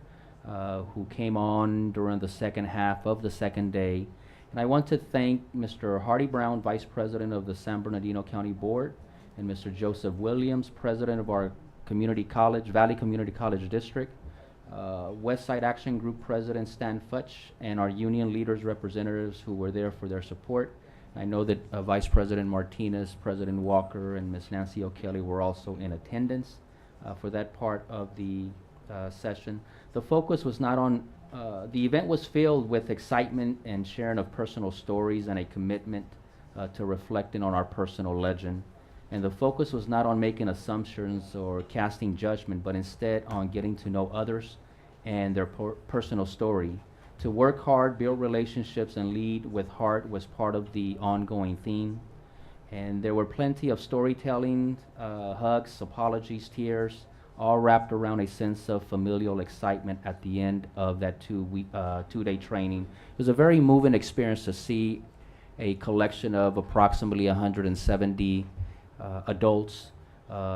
who came on during the second half of the second day. And I want to thank Mr. Hardy Brown, Vice President of the San Bernardino County Board, and Mr. Joseph Williams, President of our Community College, Valley Community College District, Westside Action Group President Stan Futch, and our union leaders representatives who were there for their support. I know that Vice President Martinez, President Walker, and Ms. Nancy O'Kelly were also in attendance for that part of the session. The focus was not on, the event was filled with excitement and sharing of personal stories and a commitment to reflecting on our personal legend. And the focus was not on making assumptions or casting judgment, but instead on getting to know others and their personal story. To work hard, build relationships, and lead with heart was part of the ongoing theme. And there were plenty of storytelling, hugs, apologies, tears, all wrapped around a sense of familial excitement at the end of that two-day training. It was a very moving experience to see a collection of approximately 170 adults,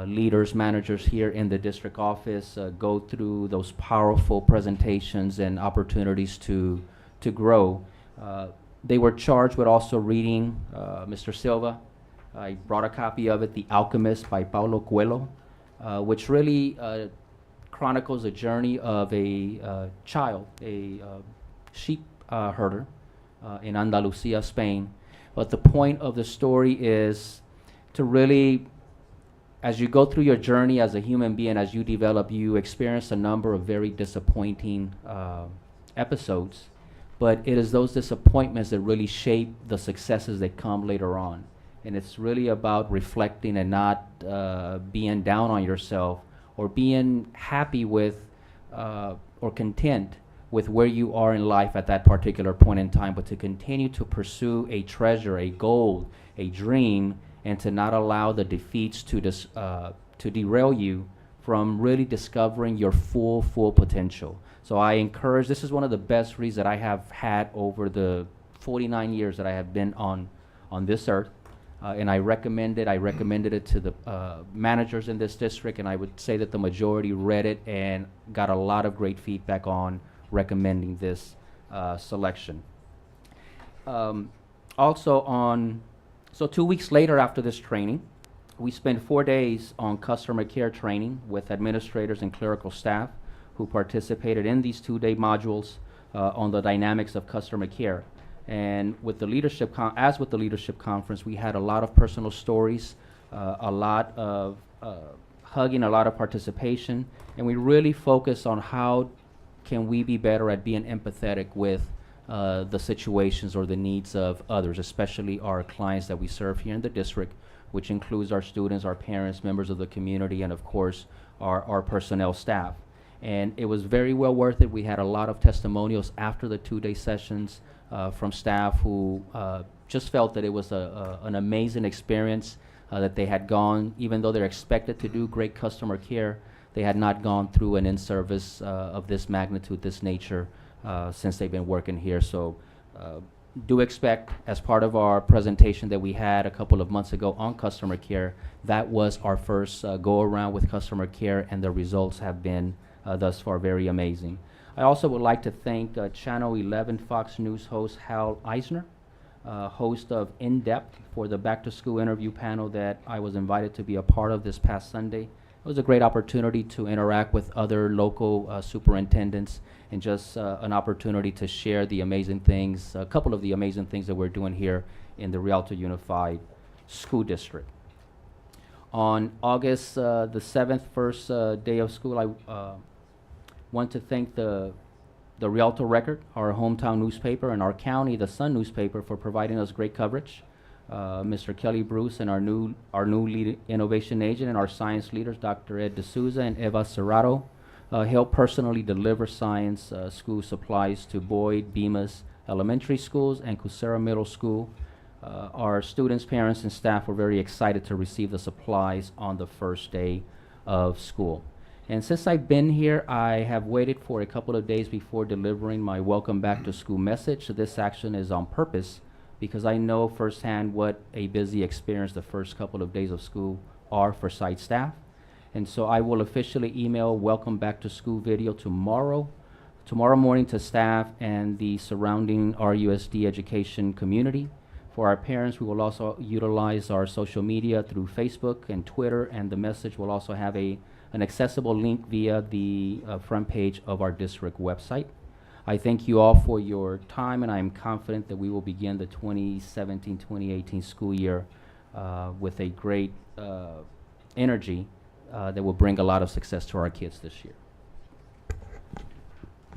leaders, managers here in the district office go through those powerful presentations and opportunities to grow. They were charged with also reading Mr. Silva. I brought a copy of it, The Alchemist by Paulo Coelho, which really chronicles a journey of a child, a sheep herder in Andalusia, Spain. But the point of the story is to really, as you go through your journey as a human being, as you develop, you experience a number of very disappointing episodes, but it is those disappointments that really shape the successes that come later on. And it's really about reflecting and not being down on yourself or being happy with or content with where you are in life at that particular point in time, but to continue to pursue a treasure, a goal, a dream, and to not allow the defeats to derail you from really discovering your full potential. So I encourage, this is one of the best reads that I have had over the 49 years that I have been on this earth. And I recommended it to the managers in this district, and I would say that the majority read it and got a lot of great feedback on recommending this selection. So 2 weeks later after this training, we spent 4 days on customer care training with administrators and clerical staff who participated in these 2-day modules on the dynamics of customer care. And with the leadership, as with the leadership conference, we had a lot of personal stories, a lot of hugging, a lot of participation, and we really focused on how can we be better at being empathetic with the situations or the needs of others, especially our clients that we serve here in the district, which includes our students, our parents, members of the community, and of course, our personnel staff. And it was very well worth it. We had a lot of testimonials after the 2-day sessions from staff who just felt that it was an amazing experience, that they had gone, even though they're expected to do great customer care, they had not gone through an in-service of this magnitude, this nature, since they've been working here. So do expect, as part of our presentation that we had a couple of months ago on customer care, that was our first go-around with customer care, and the results have been thus far very amazing. I also would like to thank Channel 11 Fox News host Hal Eisner, host of In Depth, for the back-to-school interview panel that I was invited to be a part of this past Sunday. It was a great opportunity to interact with other local superintendents, and just an opportunity to share the amazing things, a couple of the amazing things that we're doing here in the Rialto Unified School District. On August the 7th, first day of school, I want to thank the Rialto Record, our hometown newspaper, and our county, the Sun newspaper, for providing us great coverage. Mr. Kelly Bruce and our new lead innovation agent and our science leaders, Dr. Ed D'Souza and Eva Serrato, helped personally deliver science school supplies to Boyd, Bemis Elementary Schools and Cusera Middle School. Our students, parents, and staff were very excited to receive the supplies on the first day of school. And since I've been here, I have waited for a couple of days before delivering my welcome back to school message. So this action is on purpose because I know firsthand what a busy experience the first couple of days of school are for site staff. And so I will officially email welcome back to school video tomorrow morning to staff and the surrounding RUSD education community. For our parents, we will also utilize our social media through Facebook and Twitter, and the message will also have an accessible link via the front page of our district website. I thank you all for your time, and I am confident that we will begin the 2017-2018 school year with a great energy that will bring a lot of success to our kids this year.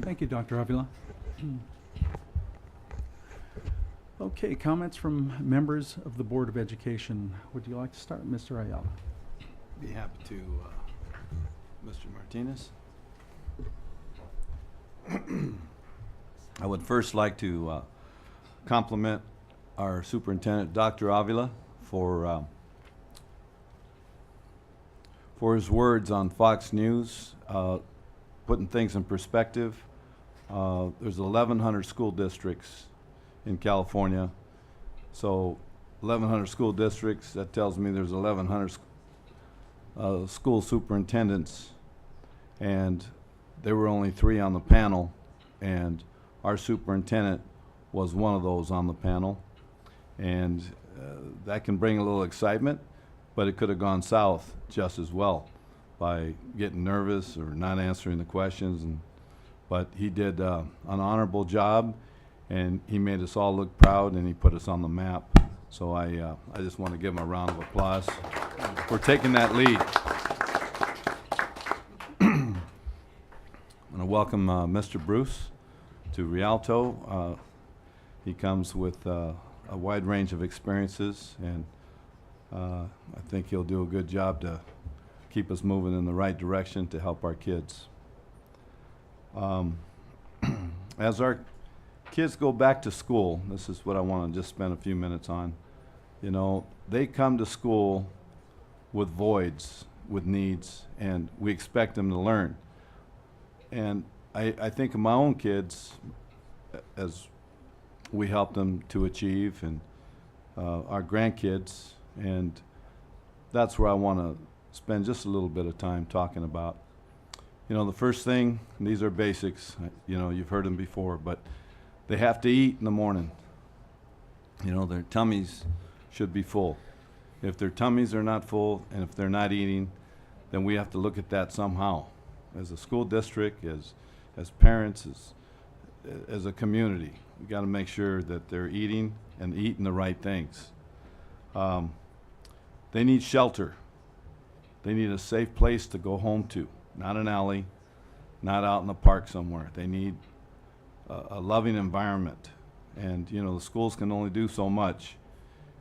Thank you, Dr. Avila. Okay, comments from members of the Board of Education. Would you like to start, Mr. Ayala? Be happy to, Mr. Martinez. I would first like to compliment our superintendent, Dr. Avila, for his words on Fox News, putting things in perspective. There's 1,100 school districts in California. So 1,100 school districts, that tells me there's 1,100 school superintendents, and there were only 3 on the panel, and our superintendent was one of those on the panel. And that can bring a little excitement, but it could have gone south just as well by getting nervous or not answering the questions. But he did an honorable job, and he made us all look proud, and he put us on the map. So I just want to give him a round of applause for taking that lead. I'm going to welcome Mr. Bruce to Rialto. He comes with a wide range of experiences, and I think he'll do a good job to keep us moving in the right direction to help our kids. As our kids go back to school, this is what I want to just spend a few minutes on. You know, they come to school with voids, with needs, and we expect them to learn. And I think of my own kids as we help them to achieve, and our grandkids, and that's where I want to spend just a little bit of time talking about. You know, the first thing, and these are basics, you know, you've heard them before, but they have to eat in the morning. You know, their tummies should be full. If their tummies are not full, and if they're not eating, then we have to look at that somehow. As a school district, as parents, as a community, we got to make sure that they're eating and eating the right things. They need shelter. They need a safe place to go home to, not an alley, not out in the park somewhere. They need a loving environment. And, you know, the schools can only do so much.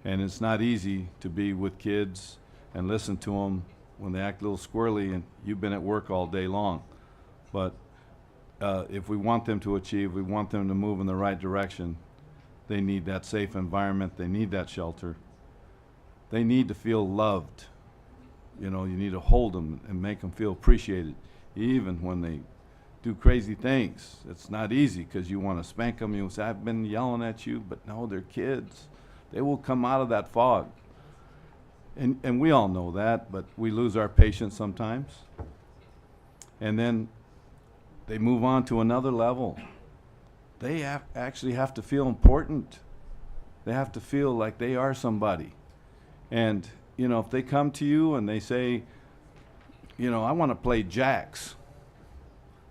And it's not easy to be with kids and listen to them when they act a little squirrely and you've been at work all day long. But if we want them to achieve, we want them to move in the right direction, they need that safe environment, they need that shelter. They need to feel loved. You know, you need to hold them and make them feel appreciated, even when they do crazy things. It's not easy because you want to spank them. You say, I've been yelling at you, but no, they're kids. They will come out of that fog. And we all know that, but we lose our patience sometimes. And then they move on to another level. They actually have to feel important. They have to feel like they are somebody. And, you know, if they come to you and they say, you know, I want to play jacks.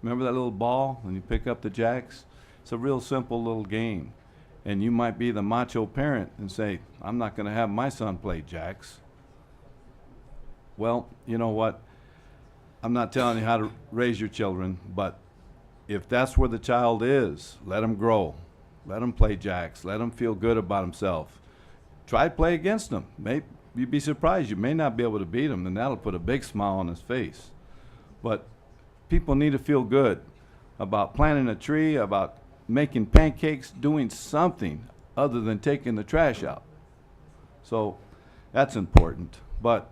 Remember that little ball when you pick up the jacks? It's a real simple little game. And you might be the macho parent and say, I'm not going to have my son play jacks. Well, you know what? I'm not telling you how to raise your children, but if that's where the child is, let them grow. Let them play jacks. Let them feel good about himself. Try to play against them. You'd be surprised. You may not be able to beat him, and that'll put a big smile on his face. But people need to feel good about planting a tree, about making pancakes, doing something other than taking the trash out. So that's important. But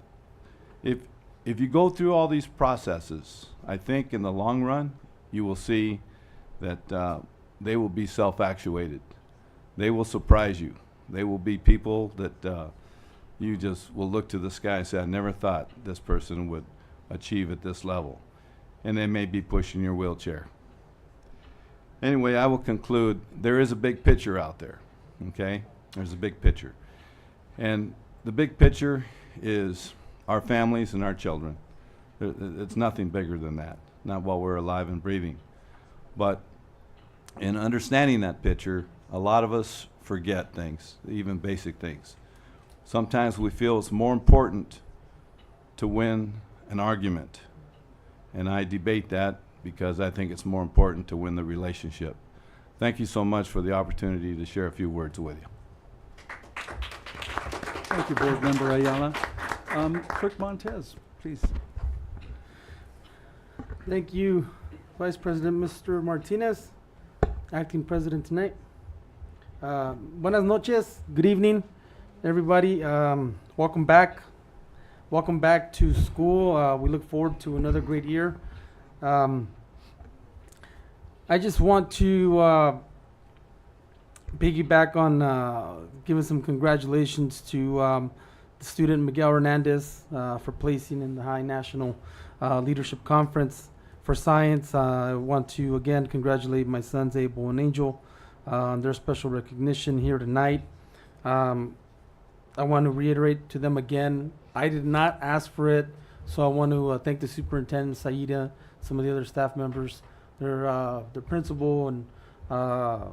if you go through all these processes, I think in the long run, you will see that they will be self-actuated. They will surprise you. They will be people that you just will look to the sky and say, I never thought this person would achieve at this level. And they may be pushing your wheelchair. Anyway, I will conclude. There is a big picture out there, okay? There's a big picture. And the big picture is our families and our children. It's nothing bigger than that, not while we're alive and breathing. But in understanding that picture, a lot of us forget things, even basic things. Sometimes we feel it's more important to win an argument. And I debate that because I think it's more important to win the relationship. Thank you so much for the opportunity to share a few words with you. Thank you, Board Member Ayala. Clerk Montez, please. Thank you, Vice President Mr. Martinez, Acting President tonight. Buenas noches, good evening, everybody. Welcome back. Welcome back to school. We look forward to another great year. I just want to piggyback on giving some congratulations to the student Miguel Hernandez for placing in the High National Leadership Conference for Science. I want to again congratulate my sons Abel and Angel on their special recognition here tonight. I want to reiterate to them again, I did not ask for it, so I want to thank the superintendent, Saida, some of the other staff members, their principal, and the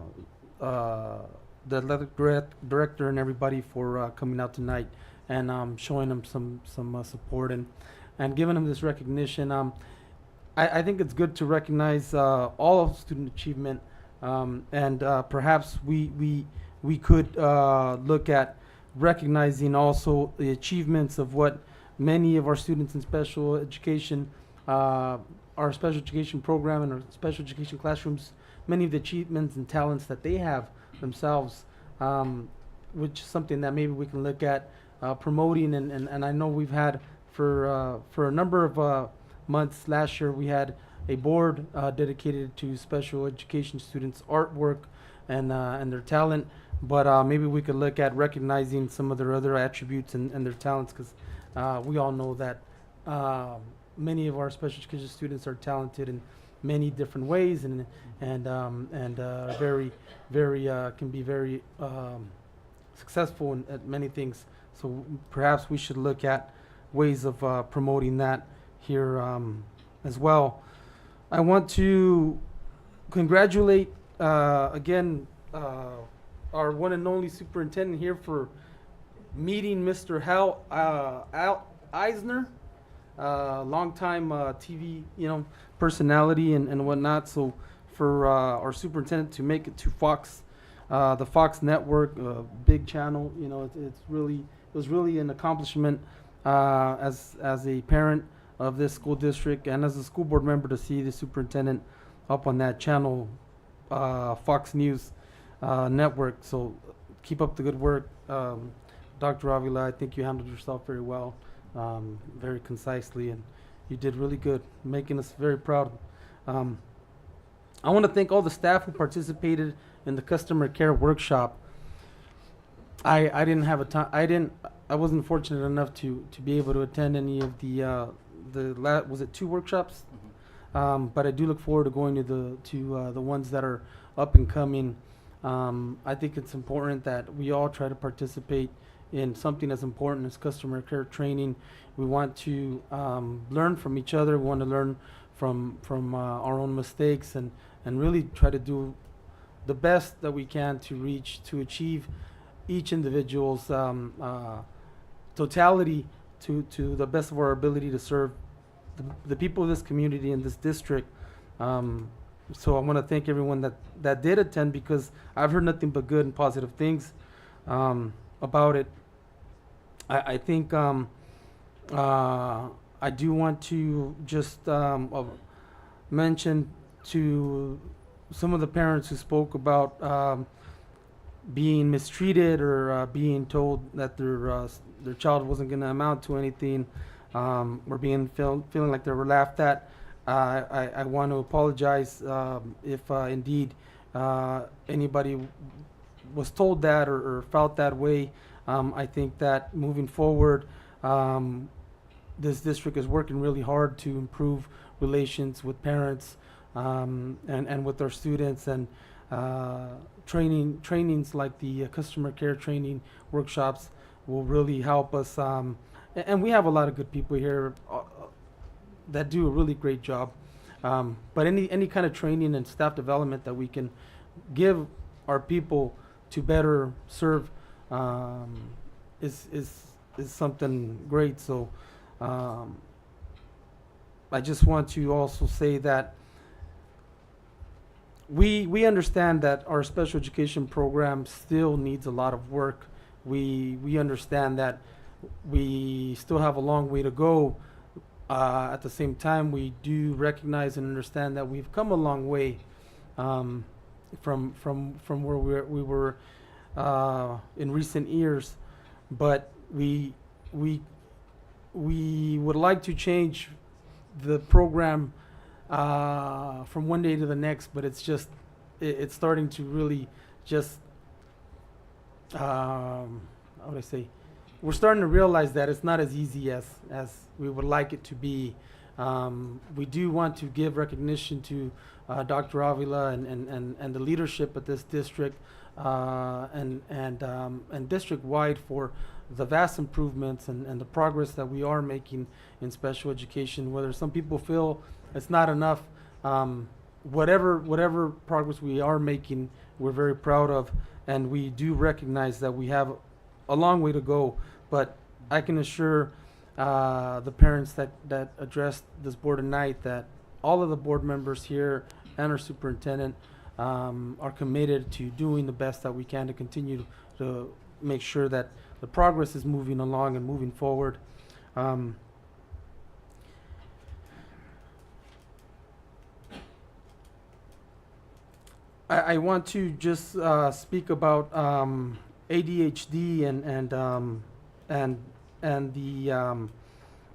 athletic director, and everybody for coming out tonight and showing them some support and giving them this recognition. I think it's good to recognize all of student achievement, and perhaps we could look at recognizing also the achievements of what many of our students in special education, our special education program and our special education classrooms, many of the achievements and talents that they have themselves. which is something that maybe we can look at promoting. And I know we've had for a number of months last year, we had a board dedicated to special education students' artwork and their talent. But maybe we could look at recognizing some of their other attributes and their talents, because we all know that many of our special education students are talented in many different ways, and very can be very successful at many things. So perhaps we should look at ways of promoting that here as well. I want to congratulate again our one and only superintendent here for meeting Mr. Al Eisner, longtime TV personality and whatnot. So for our superintendent to make it to Fox, the Fox network, big channel, it was really an accomplishment as a parent of this school district and as a school board member to see the superintendent up on that channel, Fox News network. So keep up the good work. Dr. Avila, I think you handled yourself very well, very concisely, and you did really good, making us very proud. I want to thank all the staff who participated in the customer care workshop. I didn't have a time. I wasn't fortunate enough to be able to attend any of was it 2 workshops? But I do look forward to going to the ones that are up and coming. I think it's important that we all try to participate in something as important as customer care training. We want to learn from each other. We want to learn from our own mistakes and really try to do the best that we can to achieve each individual's totality to the best of our ability to serve the people of this community in this district. So I want to thank everyone that did attend, because I've heard nothing but good and positive things about it. I think I do want to just mention to some of the parents who spoke about being mistreated or being told that their child wasn't going to amount to anything, or feeling like they were laughed at. I want to apologize if indeed anybody was told that or felt that way. I think that moving forward, this district is working really hard to improve relations with parents and with our students, and trainings like the customer care training workshops will really help us. And we have a lot of good people here that do a really great job. But any kind of training and staff development that we can give our people to better serve is something great. So I just want to also say that we understand that our special education program still needs a lot of work. We understand that we still have a long way to go. At the same time, we do recognize and understand that we've come a long way from where we were in recent years, but we would like to change the program from one day to the next. But it's just it's starting to really just how would I say? We're starting to realize that it's not as easy as we would like it to be. We do want to give recognition to Dr. Avila and the leadership of this district and district-wide for the vast improvements and the progress that we are making in special education. Whether some people feel it's not enough, whatever progress we are making, we're very proud of, and we do recognize that we have a long way to go. But I can assure the parents that addressed this board tonight that all of the board members here and our superintendent are committed to doing the best that we can to continue to make sure that the progress is moving along and moving forward. I want to just speak about ADHD and the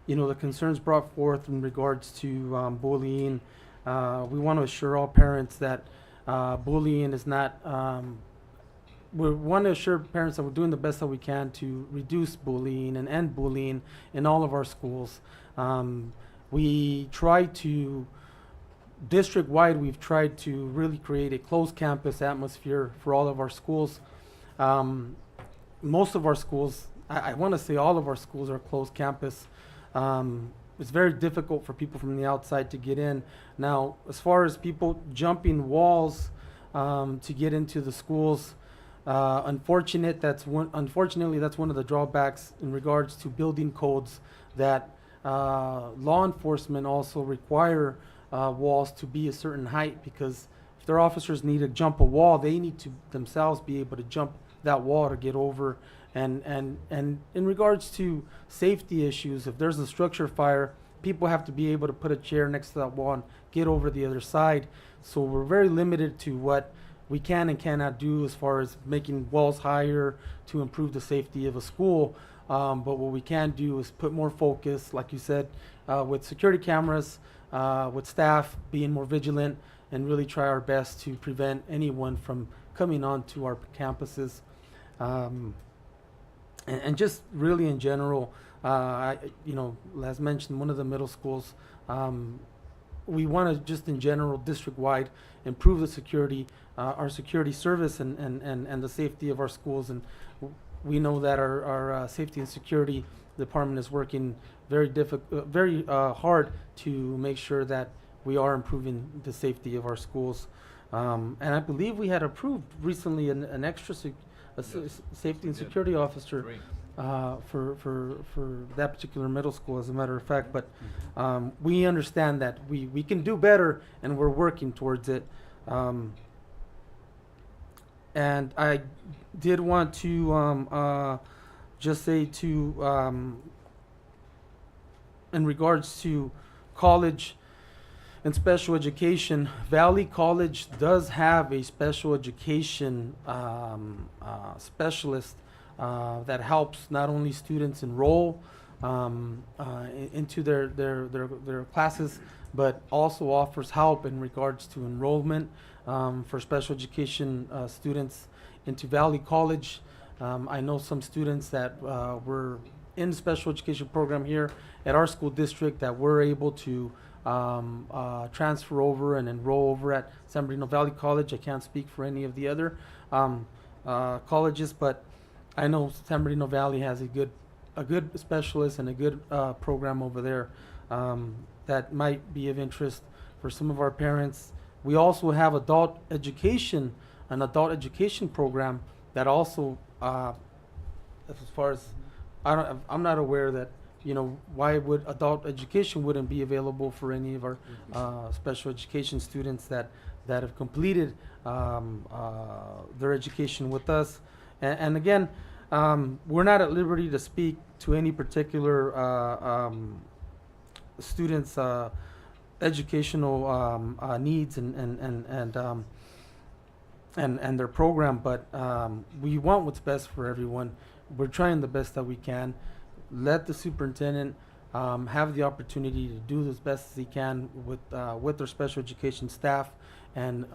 the concerns brought forth in regards to bullying. We want to assure all parents that bullying is not. We want to assure parents that we're doing the best that we can to reduce bullying and end bullying in all of our schools. We try to, district-wide, we've tried to really create a closed campus atmosphere for all of our schools. Most of our schools, I want to say all of our schools are closed campus. It's very difficult for people from the outside to get in. Now, as far as people jumping walls to get into the schools, unfortunately, that's one of the drawbacks in regards to building codes that law enforcement also require walls to be a certain height, because if their officers need to jump a wall, they need to themselves be able to jump that wall to get over. And in regards to safety issues, if there's a structure fire, people have to be able to put a chair next to that wall and get over the other side. So we're very limited to what we can and cannot do as far as making walls higher to improve the safety of a school. But what we can do is put more focus, like you said, with security cameras, with staff being more vigilant, and really try our best to prevent anyone from coming onto our campuses. And just really in general, as mentioned, one of the middle schools, we want to just in general, district-wide, improve the security, our security service and the safety of our schools. And we know that our safety and security department is working very hard to make sure that we are improving the safety of our schools. And I believe we had approved recently an extra safety and security officer for that particular middle school, as a matter of fact. But we understand that we can do better, and we're working towards it. And I did want to just say in regards to college and special education, Valley College does have a special education specialist that helps not only students enroll into their classes, but also offers help in regards to enrollment for special education students into Valley College. I know some students that were in the special education program here at our school district that were able to transfer over and enroll over at San Bernardino Valley College. I can't speak for any of the other colleges, but I know San Bernardino Valley has a good specialist and a good program over there that might be of interest for some of our parents. We also have an adult education program that also, as far as I'm not aware that, why would adult education wouldn't be available for any of our special education students that have completed their education with us. And again, we're not at liberty to speak to any particular students' educational needs and their program, but we want what's best for everyone. We're trying the best that we can. Let the superintendent have the opportunity to do as best as he can with their special education staff, and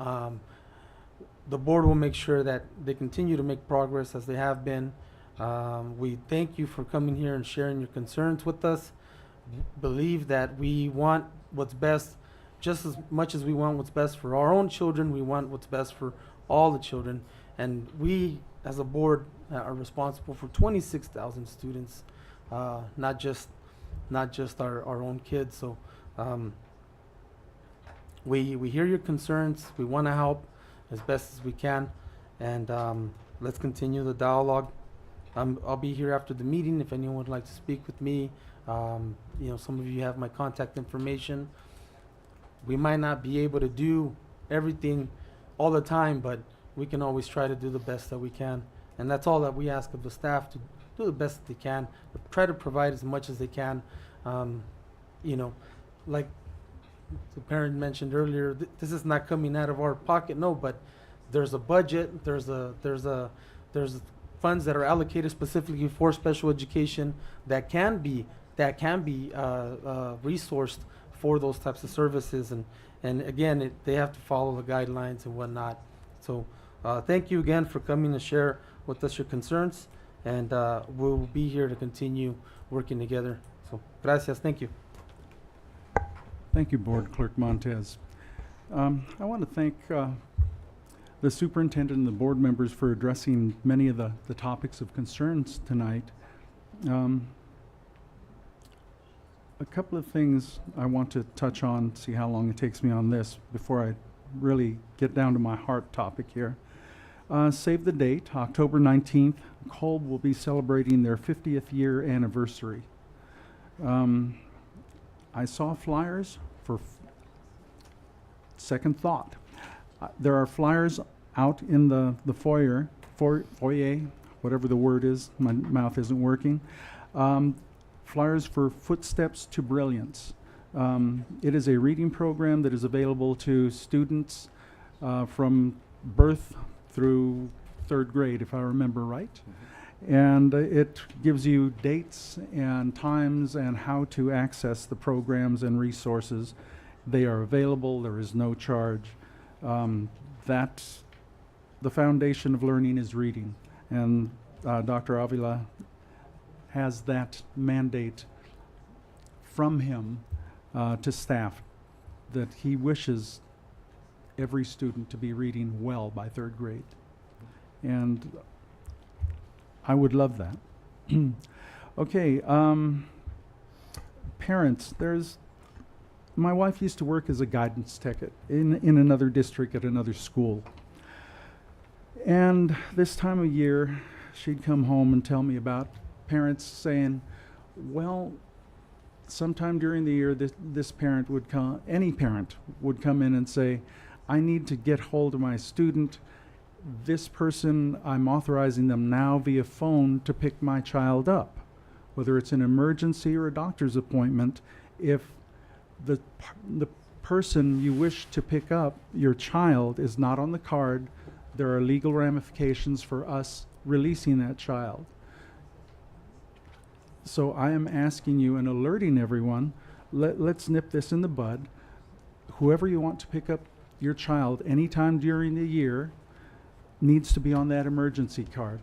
the board will make sure that they continue to make progress as they have been. We thank you for coming here and sharing your concerns with us. Believe that we want what's best just as much as we want what's best for our own children. We want what's best for all the children, and we as a board are responsible for 26,000 students, not just our own kids. So we hear your concerns. We want to help as best as we can, and let's continue the dialogue. I'll be here after the meeting if anyone would like to speak with me. Some of you have my contact information. We might not be able to do everything all the time, but we can always try to do the best that we can. And that's all that we ask of the staff, to do the best that they can, but try to provide as much as they can. Like the parent mentioned earlier, this is not coming out of our pocket, no, but there's a budget, there's funds that are allocated specifically for special education that can be resourced for those types of services. And again, they have to follow the guidelines and whatnot. So thank you again for coming to share with us your concerns, and we'll be here to continue working together. So gracias, thank you. Thank you, Board Clerk Montez. I want to thank the superintendent and the board members for addressing many of the topics of concerns tonight. A couple of things I want to touch on, see how long it takes me on this before I really get down to my heart topic here. Save the date, October 19th, Kolb will be celebrating their 50th year anniversary. I saw flyers for second thought. There are flyers out in the foyer, whatever the word is, my mouth isn't working. Flyers for Footsteps to Brilliance. It is a reading program that is available to students from birth through 3rd grade, if I remember right. And it gives you dates and times and how to access the programs and resources. They are available, there is no charge. That's the foundation of learning is reading. And Dr. Avila has that mandate from him to staff that he wishes every student to be reading well by 3rd grade. And I would love that. Okay, parents, my wife used to work as a guidance tech in another district at another school. And this time of year, she'd come home and tell me about parents saying, well, sometime during the year, this parent would come, any parent would come in and say, I need to get hold of my student. This person, I'm authorizing them now via phone to pick my child up. Whether it's an emergency or a doctor's appointment, if the person you wish to pick up, your child, is not on the card, there are legal ramifications for us releasing that child. So I am asking you and alerting everyone, let's nip this in the bud. Whoever you want to pick up your child anytime during the year needs to be on that emergency card.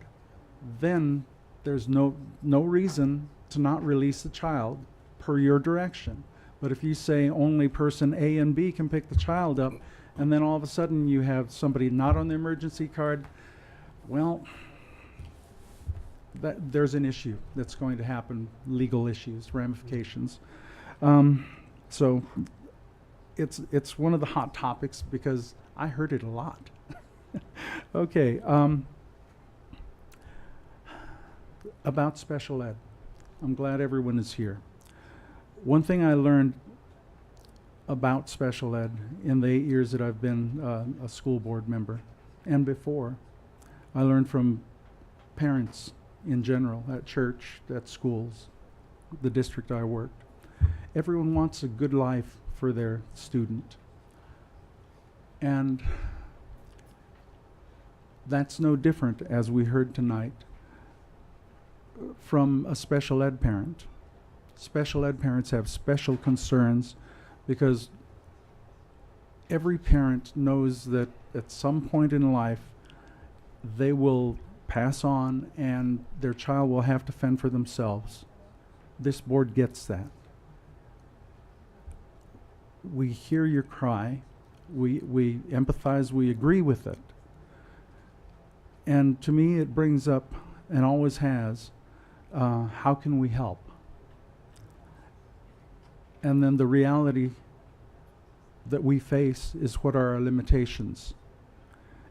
Then there's no reason to not release the child per your direction. But if you say only person A and B can pick the child up, and then all of a sudden you have somebody not on the emergency card, well, there's an issue that's going to happen, legal issues, ramifications. So it's one of the hot topics because I heard it a lot. Okay, about special ed. I'm glad everyone is here. One thing I learned about special ed in the 8 years that I've been a school board member, and before, I learned from parents in general, at church, at schools, the district I worked. Everyone wants a good life for their student. And that's no different, as we heard tonight, from a special ed parent. Special ed parents have special concerns because every parent knows that at some point in life they will pass on and their child will have to fend for themselves. This board gets that. We hear your cry, we empathize, we agree with it. And to me it brings up, and always has, how can we help? And then the reality that we face is what are our limitations.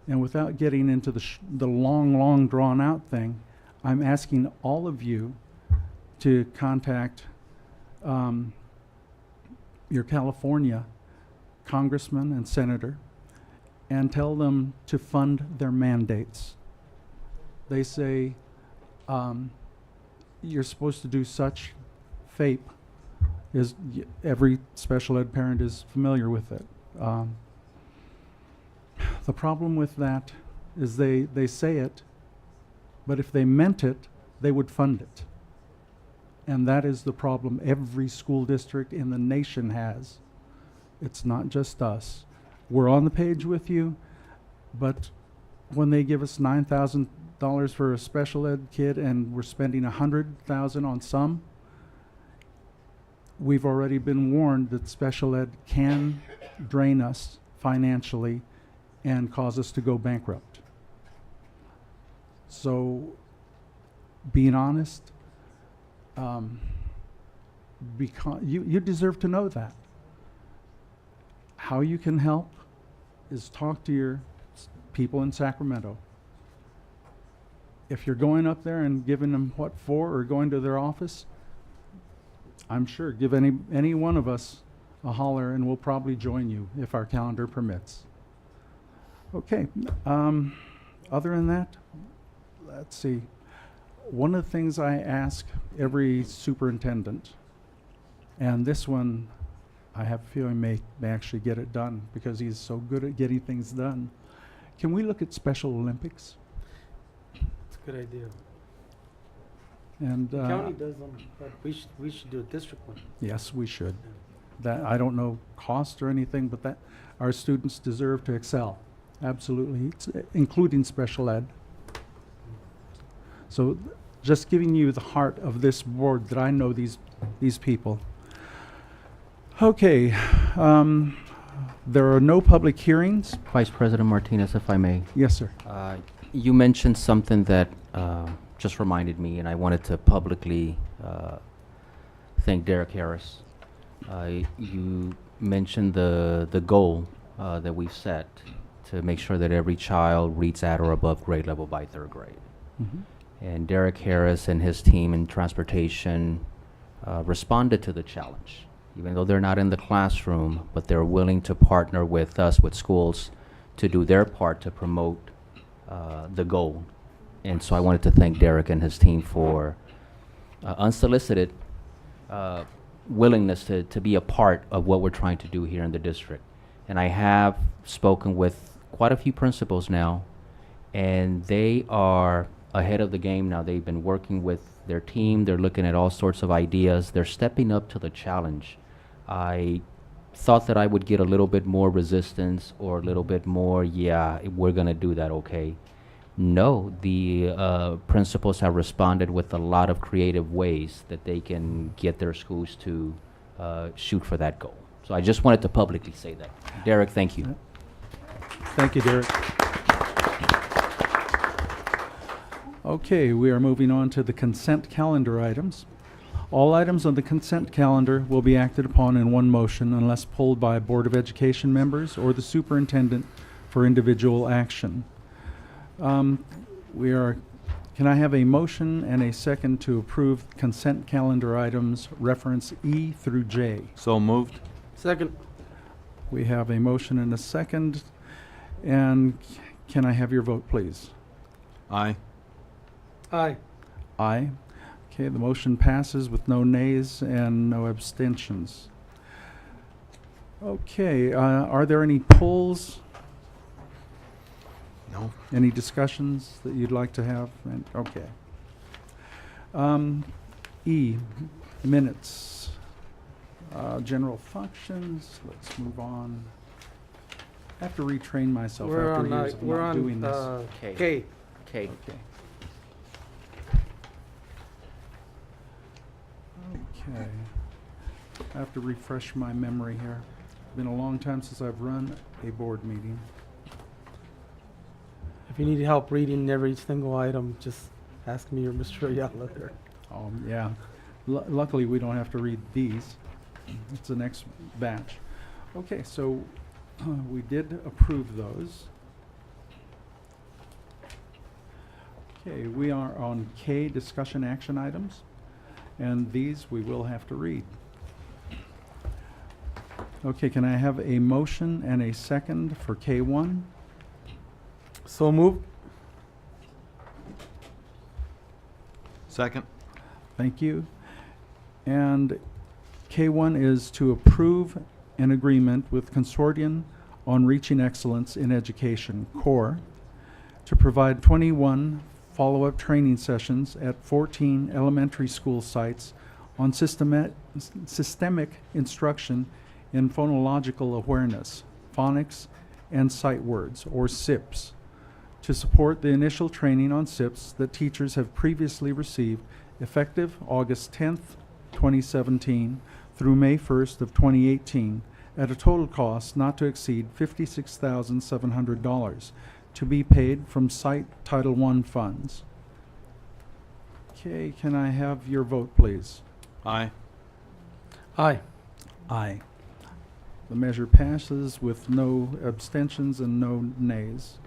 And without getting into the long drawn out thing, I'm asking all of you to contact your California congressman and senator and tell them to fund their mandates. They say you're supposed to do such. FAPE is, every special ed parent is familiar with it. The problem with that is they say it, But if they meant it, they would fund it. And that is the problem every school district in the nation has. It's not just us. We're on the page with you, but when they give us $9,000 for a special ed kid and we're spending $100,000 on some, we've already been warned that special ed can drain us financially and cause us to go bankrupt. So, being honest, because you deserve to know that. How you can help is talk to your people in Sacramento. If you're going up there and giving them what for, or going to their office, I'm sure give any one of us a holler and we'll probably join you if our calendar permits. Okay, other than that, let's see. One of the things I ask every superintendent, and this one I have a feeling may actually get it done because he's so good at getting things done. Can we look at Special Olympics? It's a good idea. And The county does them, but we should do a district one. yes, we should. That I don't know cost or anything, but that our students deserve to excel. Absolutely, including special ed. So, just giving you the heart of this board that I know these people. Okay, there are no public hearings. Vice President Martinez, if I may. Yes, sir. You mentioned something that just reminded me, and I wanted to publicly thank Derek Harris. You mentioned the goal that we've set to make sure that every child reads at or above grade level by 3rd grade. Mhm. And Derek Harris and his team in transportation responded to the challenge, even though they're not in the classroom, but they're willing to partner with us, with schools, to do their part to promote the goal. And so I wanted to thank Derek and his team for unsolicited willingness to be a part of what we're trying to do here in the district. And I have spoken with quite a few principals now, and they are ahead of the game now. They've been working with their team. They're looking at all sorts of ideas. They're stepping up to the challenge. I thought that I would get a little bit more resistance or a little bit more, yeah, we're going to do that, okay. No, the principals have responded with a lot of creative ways that they can get their schools to shoot for that goal. So I just wanted to publicly say that. Derek, thank you. Thank you, Derek. Okay, we are moving on to the consent calendar items. All items on the consent calendar will be acted upon in one motion unless pulled by Board of Education members or the superintendent for individual action. Can I have a motion and a second to approve consent calendar items reference E through J? So moved. Second. We have a motion and a second. And can I have your vote, please? Aye. Aye. Aye. Okay, the motion passes with no nays and no abstentions. Okay, are there any polls? No. Any discussions that you'd like to have? Okay. E, minutes. General functions, let's move on. I have to retrain myself We're after on, years of not doing this. K. K. Okay. Okay. I have to refresh my memory here. It's been a long time since I've run a board meeting. If you need help reading every single item, just ask me or Mr. Ayala there. Yeah. Luckily, we don't have to read these. It's the next batch. Okay, so we did approve those. Okay, we are on K, discussion action items, and these we will have to read. Okay, can I have a motion and a second for K1? So moved. Second. Thank you. And K1 is to approve an agreement with Consortium on Reaching Excellence in Education, CORE, to provide 21 follow-up training sessions at 14 elementary school sites on systemic instruction in phonological awareness, phonics, and sight words, or SIPs, to support the initial training on SIPs that teachers have previously received, effective August 10th, 2017 through May 1st of 2018, at a total cost not to exceed $56,700, to be paid from Site Title I funds. Okay, can I have your vote, please? Aye. Aye. Aye. The measure passes with no abstentions and no nays.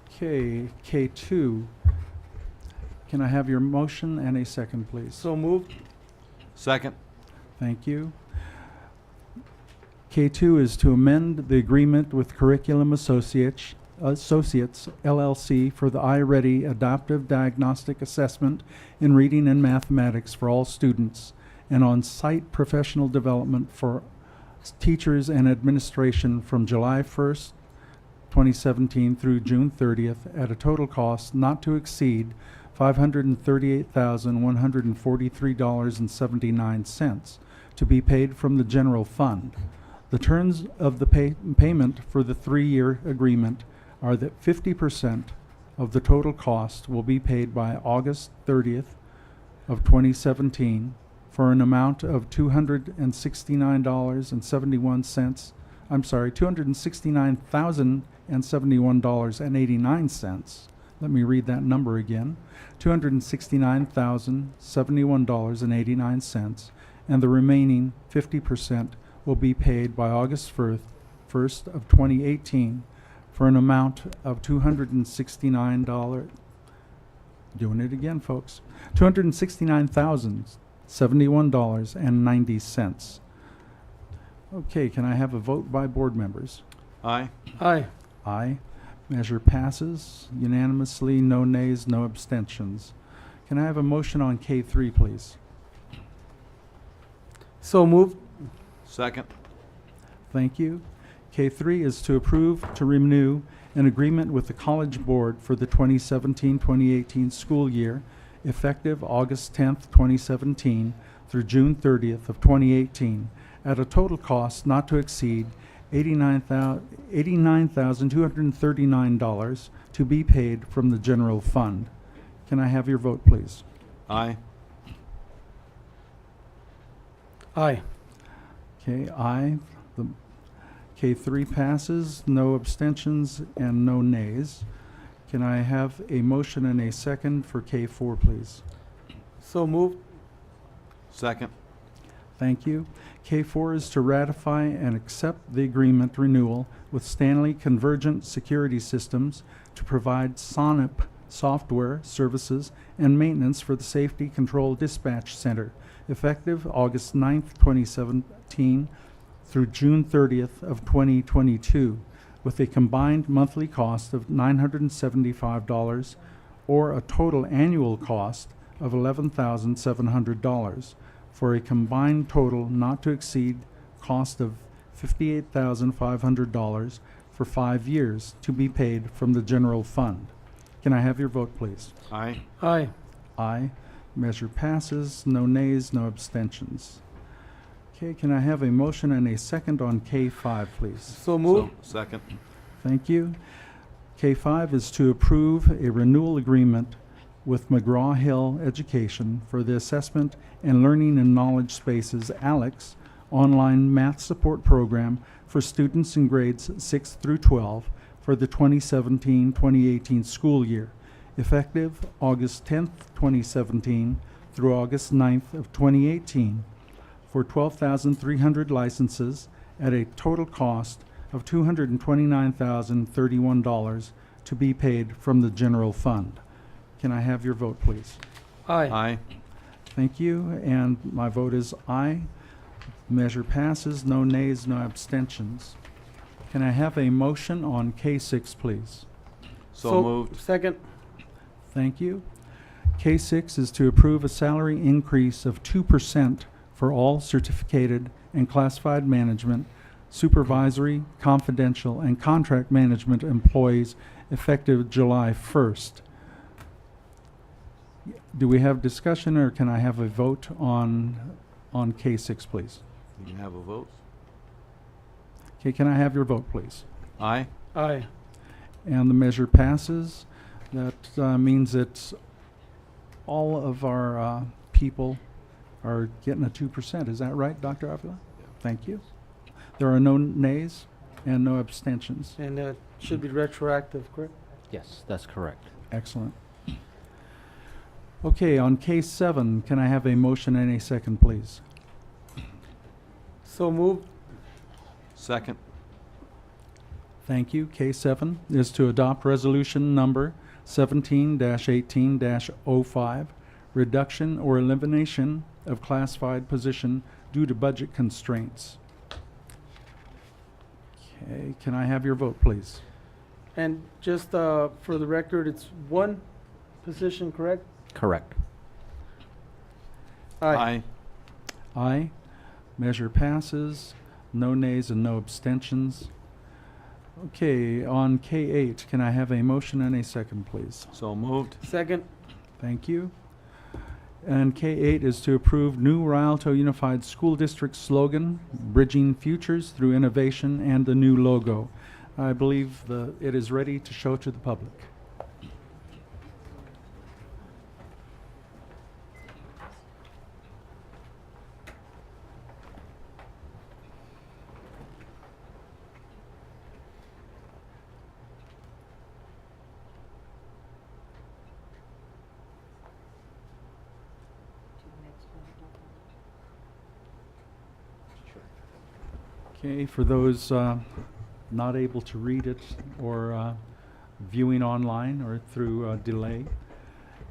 Okay, K2. Can I have your motion and a second, please? So moved. Second. Thank you. K2 is to amend the agreement with Curriculum Associates LLC for the iReady Adaptive Diagnostic Assessment in Reading and Mathematics for all students and on-site professional development for teachers and administration from July 1st, 2017 through June 30th at a total cost not to exceed $538,143.79 to be paid from the general fund. The terms of the payment for the 3-year agreement are that 50% of the total cost will be paid by August 30th of 2017 for an amount of $269,071.89. Let me read that number again. $269,071.89, and the remaining 50% will be paid by August 1st of 2018 for an amount of $269. Doing it again, folks. $269,071.90. Okay, can I have a vote by board members? Aye. Aye. Aye. Measure passes unanimously, no nays, no abstentions. Can I have a motion on K3, please? So moved. Second. Thank you. K3 is to approve to renew an agreement with the College Board for the 2017-2018 school year, effective August 10th, 2017 through June 30th of 2018, at a total cost not to exceed $89,239 to be paid from the general fund. Can I have your vote, please? Aye. Aye. Okay, aye. The K3 passes, no abstentions and no nays. Can I have a motion and a second for K4, please? So moved. Second. Thank you. K4 is to ratify and accept the agreement renewal with Stanley Convergent Security Systems to provide SONIP software, services, and maintenance for the Safety Control Dispatch Center, effective August 9th, 2017 through June 30th of 2022, with a combined monthly cost of $975 or a total annual cost of $11,700 for a combined total not to exceed cost of $58,500 for 5 years to be paid from the general fund. Can I have your vote, please? Aye. Aye. Aye. Measure passes. No nays, no abstentions. Okay, can I have a motion and a second on K5, please? So moved. Second. Thank you. K5 is to approve a renewal agreement with McGraw-Hill Education for the Assessment and Learning in Knowledge Spaces ALEX online math support program for students in grades 6 through 12 for the 2017-2018 school year, effective August 10th, 2017 through August 9th of 2018 for 12,300 licenses at a total cost of $229,031 to be paid from the general fund. Can I have your vote, please? Aye. Aye. Thank you, and my vote is aye. Measure passes, no nays, no abstentions. Can I have a motion on K6, please? So moved. Second. Thank you. K6 is to approve a salary increase of 2% for all certificated and classified management, supervisory, confidential, and contract management employees effective July 1st. Do we have discussion, or can I have a vote on K6, please? You can have a vote. Okay, can I have your vote, please? Aye. Aye. And the measure passes. That means that all of our people are getting a 2%. Is that right, Dr. Avila? Thank you. There are no nays and no abstentions. And it should be retroactive, correct? Yes, that's correct. Excellent. Okay, on case 7, can I have a motion and a second, please? So moved. Second. Thank you. Case 7 is to adopt resolution number 17-18-05, reduction or elimination of classified position due to budget constraints. Okay, can I have your vote, please? And just for the record, it's one position, correct? Correct. Aye. Aye. Measure passes. No nays and no abstentions. Okay, on K8, can I have a motion and a second, please? So moved. Second. Thank you. And K8 is to approve new Rialto Unified School District slogan, Bridging Futures Through Innovation, and the new logo. I believe it is ready to show to the public. Okay, for those not able to read it or viewing online or through delay,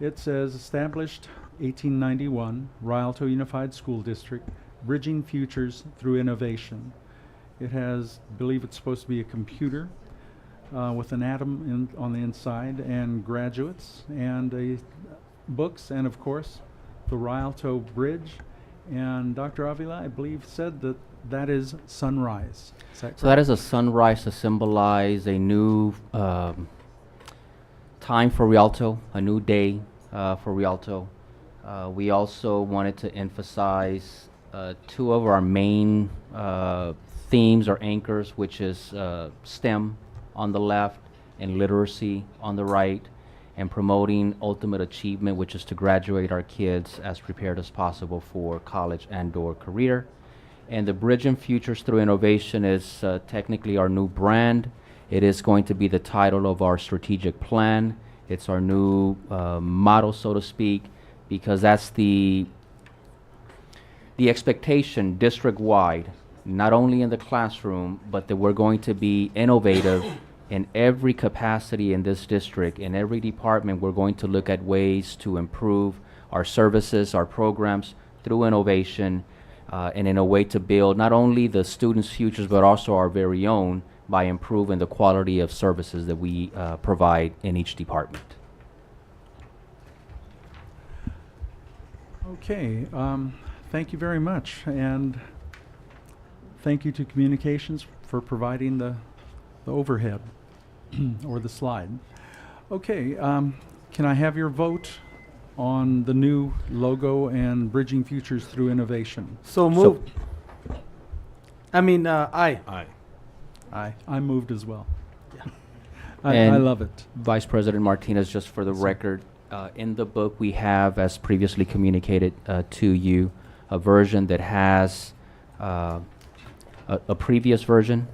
it says established 1891, Rialto Unified School District, bridging futures through innovation. It has, I believe it's supposed to be a computer with an atom on the inside, and graduates, and books, and of course the Rialto Bridge. And Dr. Avila, I believe, said that is sunrise. Is that correct? So that is a sunrise to symbolize a new time for Rialto, a new day for Rialto. We also wanted to emphasize two of our main themes or anchors, which is STEM on the left and literacy on the right, and promoting ultimate achievement, which is to graduate our kids as prepared as possible for college and/or career. And the Bridging Futures Through Innovation is technically our new brand. It is going to be the title of our strategic plan. It's our new motto, so to speak, because that's the expectation district-wide, not only in the classroom, but that we're going to be innovative in every capacity in this district. In every department, we're going to look at ways to improve our services, our programs through innovation, and in a way to build not only the students' futures, but also our very own by improving the quality of services that we provide in each department. Okay, thank you very much, and thank you to Communications for providing the overhead or the slide. Okay, can I have your vote on the new logo and Bridging Futures Through Innovation? So moved. Aye. Aye. Aye. I moved as well. Yeah. I And love it. Vice President Martinez, just for the record, in the book we have, as previously communicated to you, a version that has a previous version.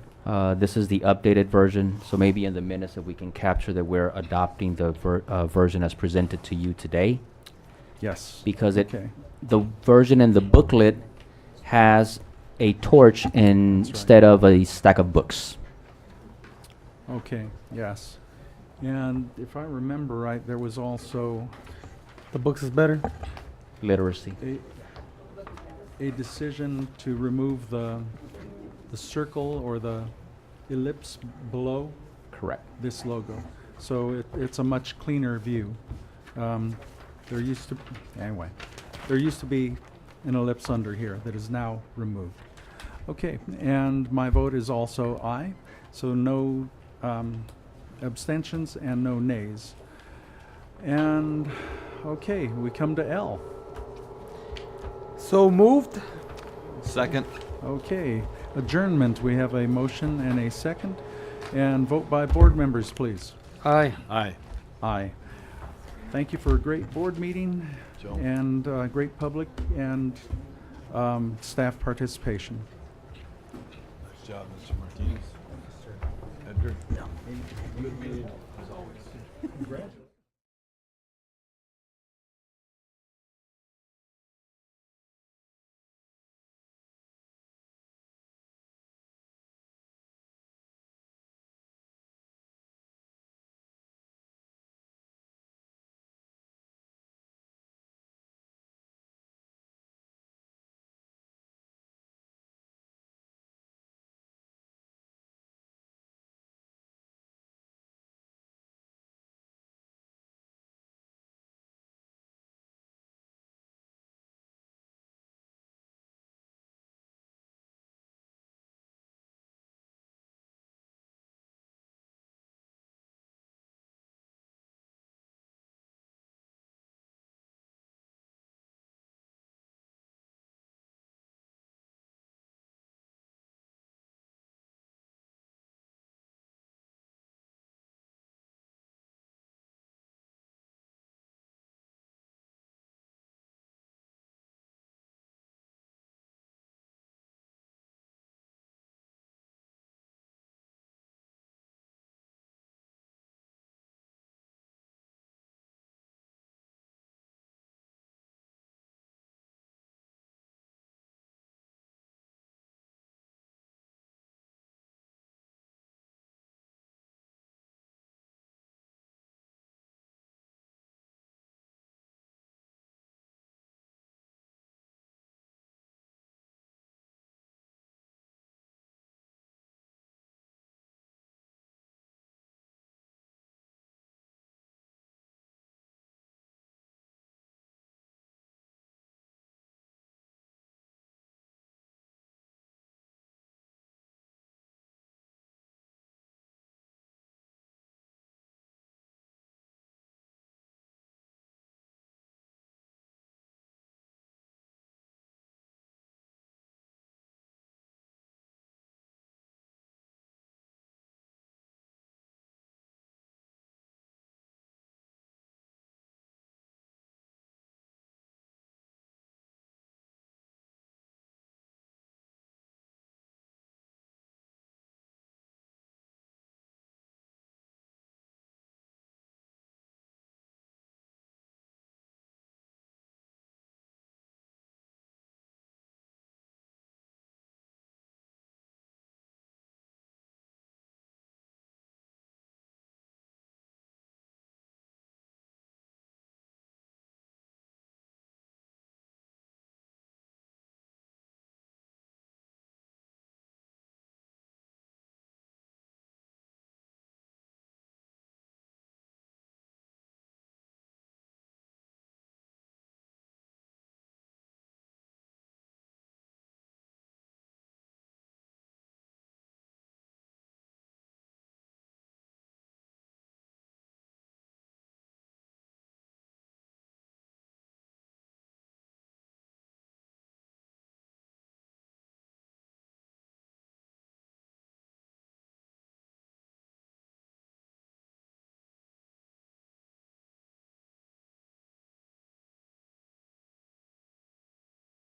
This is the updated version, so maybe in the minutes if we can capture that we're adopting the version as presented to you today. Yes. Because Okay. the version in the booklet has a torch instead of a stack of books. Okay, yes. And if I remember right, there was also The books is better. Literacy. a decision to remove the circle or the ellipse below Correct. this logo. So it's a much cleaner view. There used to be an ellipse under here that is now removed. Okay, and my vote is also aye. So no abstentions, and no nays. And, okay, we come to L. So moved. Second. Okay, adjournment, we have a motion and a second. And vote by board members, please. Aye. Aye. Aye. Thank you for a great board meeting Joe. and great public and staff participation. Nice job, Mr. Martinez. Edgar? Yeah. Good meeting, as always. Congratulations.